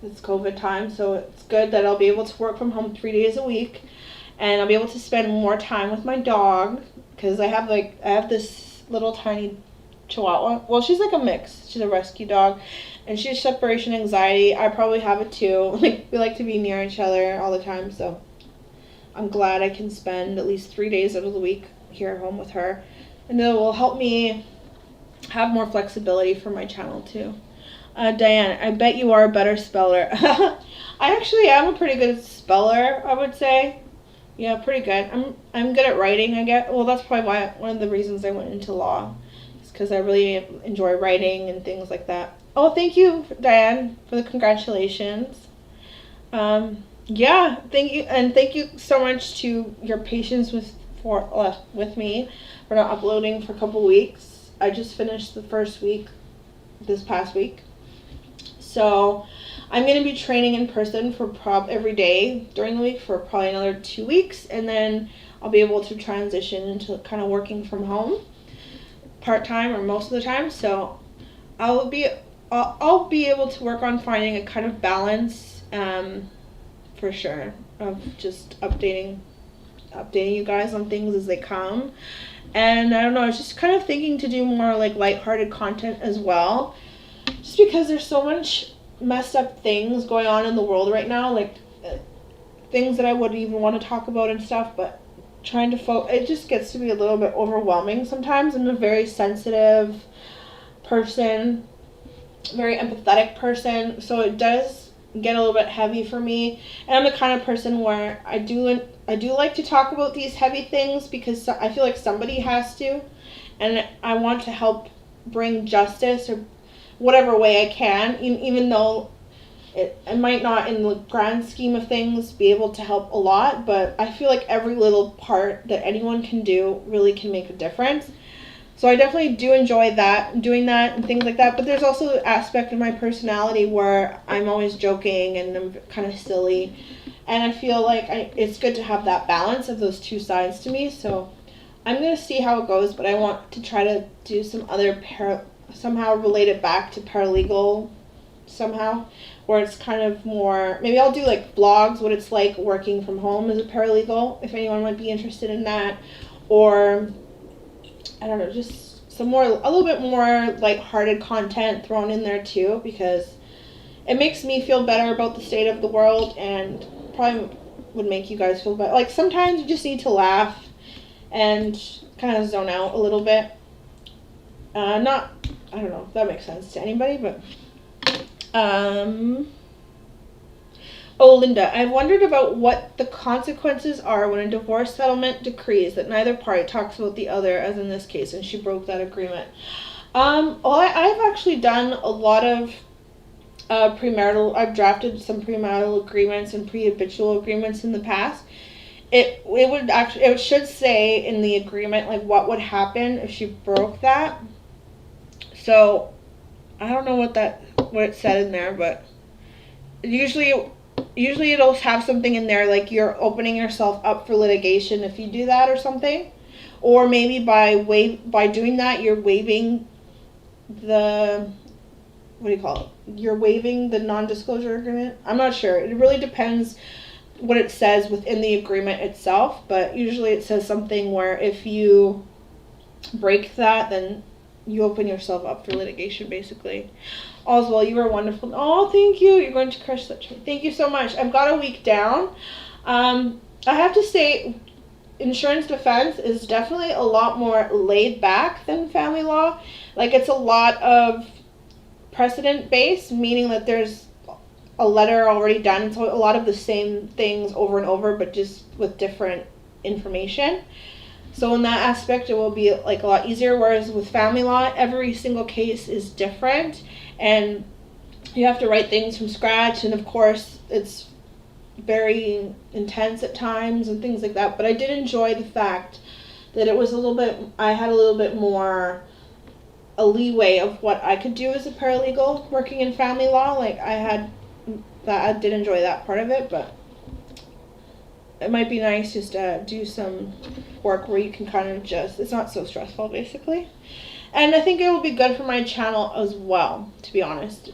Speaker 1: it's COVID time, so it's good that I'll be able to work from home 3 days a week, and I'll be able to spend more time with my dog because I have this little tiny Chihuahua. Well, she's like a mix. She's a rescue dog, and she has separation anxiety. I probably have it too. Like, we like to be near each other all the time, so I'm glad I can spend at least 3 days out of the week here at home with her, and it will help me have more flexibility for my channel too. Diane, I bet you are a better speller. I actually am a pretty good speller, I would say. Yeah, pretty good. I'm good at writing, I guess. Well, that's probably one of the reasons I went into law, is because I really enjoy writing and things like that. Oh, thank you, Diane, for the congratulations. Yeah, thank you, and thank you so much to your patience with me for not uploading for a couple weeks. I just finished the first week this past week. So I'm going to be training in person for every day during the week for probably another 2 weeks, and then I'll be able to transition into kind of working from home part-time or most of the time. So I'll be able to work on finding a kind of balance, for sure, of just updating you guys on things as they come. And I don't know, I was just kind of thinking to do more like lighthearted content as well, just because there's so much messed up things going on in the world right now, like things that I wouldn't even want to talk about and stuff, but trying to it just gets to be a little bit overwhelming sometimes. I'm a very sensitive person, very empathetic person, so it does get a little bit heavy for me. And I'm the kind of person where I do like to talk about these heavy things because I feel like somebody has to, and I want to help bring justice or whatever way I can, even though it might not in the grand scheme of things be able to help a lot, but I feel like every little part that anyone can do really can make a difference. So I definitely do enjoy doing that and things like that, but there's also an aspect of my personality where I'm always joking and I'm kind of silly, and I feel like it's good to have that balance of those two sides to me. So I'm going to see how it goes, but I want to try to do some other somehow relate it back to paralegal somehow, where it's kind of more, maybe I'll do like vlogs, what it's like working from home as a paralegal, if anyone might be interested in that, or I don't know, just a little bit more lighthearted content thrown in there too, because it makes me feel better about the state of the world and probably would make you guys feel better. Like sometimes you just need to laugh and kind of zone out a little bit. I don't know if that makes sense to anybody, but oh, Linda, I've wondered about what the consequences are when a divorce settlement decrees that neither party talks about the other, as in this case, and she broke that agreement. Well, I've actually done a lot of I've drafted some premarital agreements and pre-habitual agreements in the past, it should say in the agreement like what would happen if she broke that. So I don't know what it said in there, but usually it'll have something in there like you're opening yourself up for litigation if you do that or something, or maybe by doing that you're waiving the, what do you call it? You're waiving the non-disclosure agreement. I'm not sure. It really depends what it says within the agreement itself, but usually it says something where if you break that, then you open yourself up for litigation, basically. Oswald, you are wonderful. Oh, thank you. You're going to crush that. Thank you so much. I've got a week down. I have to say, insurance defense is definitely a lot more laid back than family law. Like, it's a lot of precedent based, meaning that there's a letter already done, so a lot of the same things over and over, but just with different information. So in that aspect, it will be like a lot easier, whereas with family law, every single case is different, and you have to write things from scratch, and of course, it's very intense at times and things like that. But I did enjoy the fact that it was I had a little bit more a leeway of what I could do as a paralegal working in family law. Like, I did enjoy that part of it, but it might be nice just to do some work where you can kind of it's not so stressful, basically. And I think it will be good for my channel as well, to be honest,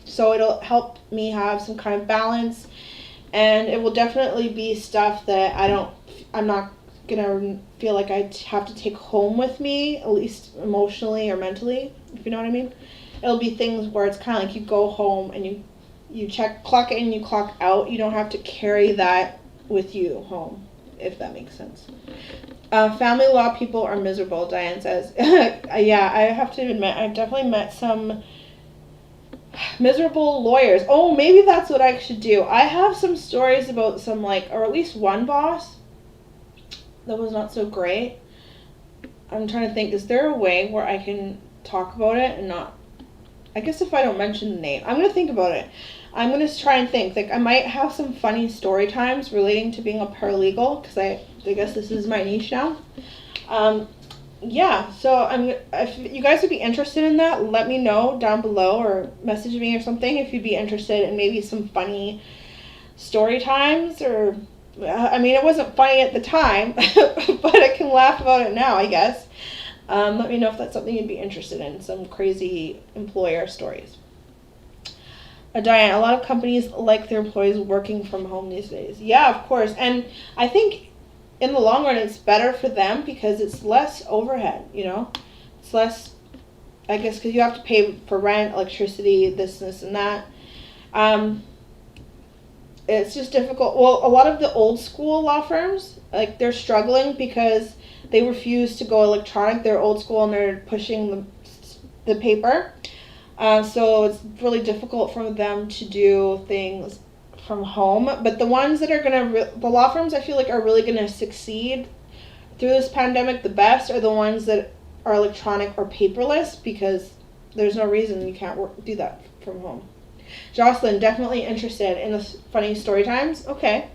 Speaker 1: so it'll help me have some kind of balance, and it will definitely be stuff that I'm not gonna feel like I have to take home with me, at least emotionally or mentally, if you know what I mean. It'll be things where it's kind of like you go home and you clock in, you clock out. You don't have to carry that with you home, if that makes sense. Family law people are miserable, Diane says. Yeah, I have to admit, I've definitely met some miserable lawyers. Oh, maybe that's what I should do. I have some stories about some, like, or at least one boss that was not so great. I'm trying to think, is there a way where I can talk about it and not, I guess if I don't mention the name, I'm going to think about it. I'm going to try and think. Like, I might have some funny story times relating to being a paralegal, because I guess this is my niche now. Yeah, so if you guys would be interested in that, let me know down below or message me or something if you'd be interested in maybe some funny story times. Or, I mean, it wasn't funny at the time, but I can laugh about it now, I guess. Let me know if that's something you'd be interested in, some crazy employer stories. Diane, a lot of companies like their employees working from home these days. Yeah, of course. And I think in the long run, it's better for them because it's less overhead, you know? It's less, I guess, because you have to pay for rent, electricity, this, and that. It's just difficult. Well, a lot of the old school law firms, like, they're struggling because they refuse to go electronic. They're old school and they're pushing the paper. So it's really difficult for them to do things from home. But the ones that are the law firms I feel like are really going to succeed through this pandemic the best are the ones that are electronic or paperless, because there's no reason you can't do that from home. Jocelyn, definitely interested in the funny story times. Okay.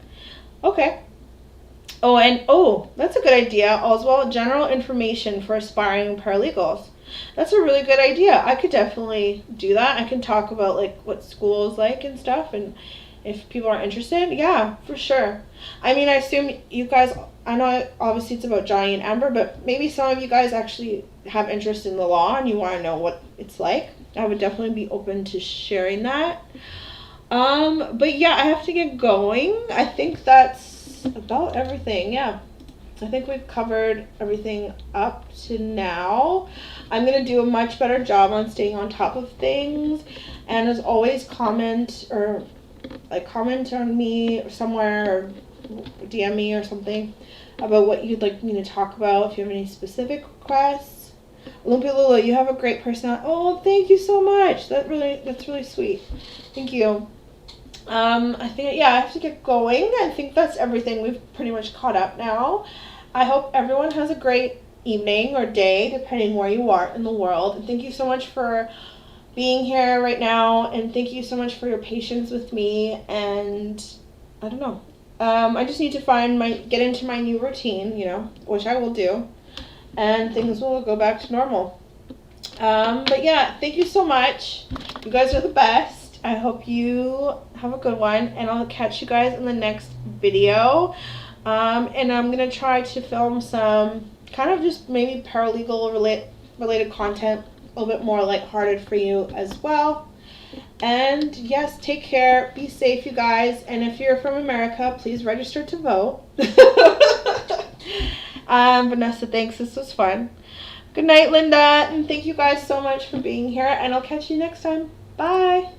Speaker 1: Oh, and that's a good idea. Oswald, general information for aspiring paralegals. That's a really good idea. I could definitely do that. I can talk about, like, what school is like and stuff, and if people are interested, yeah, for sure. I mean, I assume you guys, I know obviously it's about Johnny and Amber, but maybe some of you guys actually have interest in the law and you want to know what it's like. I would definitely be open to sharing that. But yeah, I have to get going. I think that's about everything. Yeah, I think we've covered everything up to now. I'm going to do a much better job on staying on top of things. And as always, comment on me somewhere, or DM me or something about what you'd like me to talk about if you have any specific requests. Lumpy Lula, you have a great personality. Oh, thank you so much. That's really sweet. Thank you. I think, yeah, I have to get going. I think that's everything. We've pretty much caught up now. I hope everyone has a great evening or day, depending where you are in the world. And thank you so much for being here right now. And thank you so much for your patience with me. And I don't know. I just need to get into my new routine, which I will do, and things will go back to normal. But yeah, thank you so much. You guys are the best. I hope you have a good one, and I'll catch you guys in the next video. And I'm gonna try to film some kind of just maybe paralegal related content, a little bit more lighthearted for you as well. And yes, take care, be safe, you guys, and if you're from America, please register to vote. Vanessa, thanks, this was fun. Good night, Linda, and thank you guys so much for being here, and I'll catch you next time. Bye.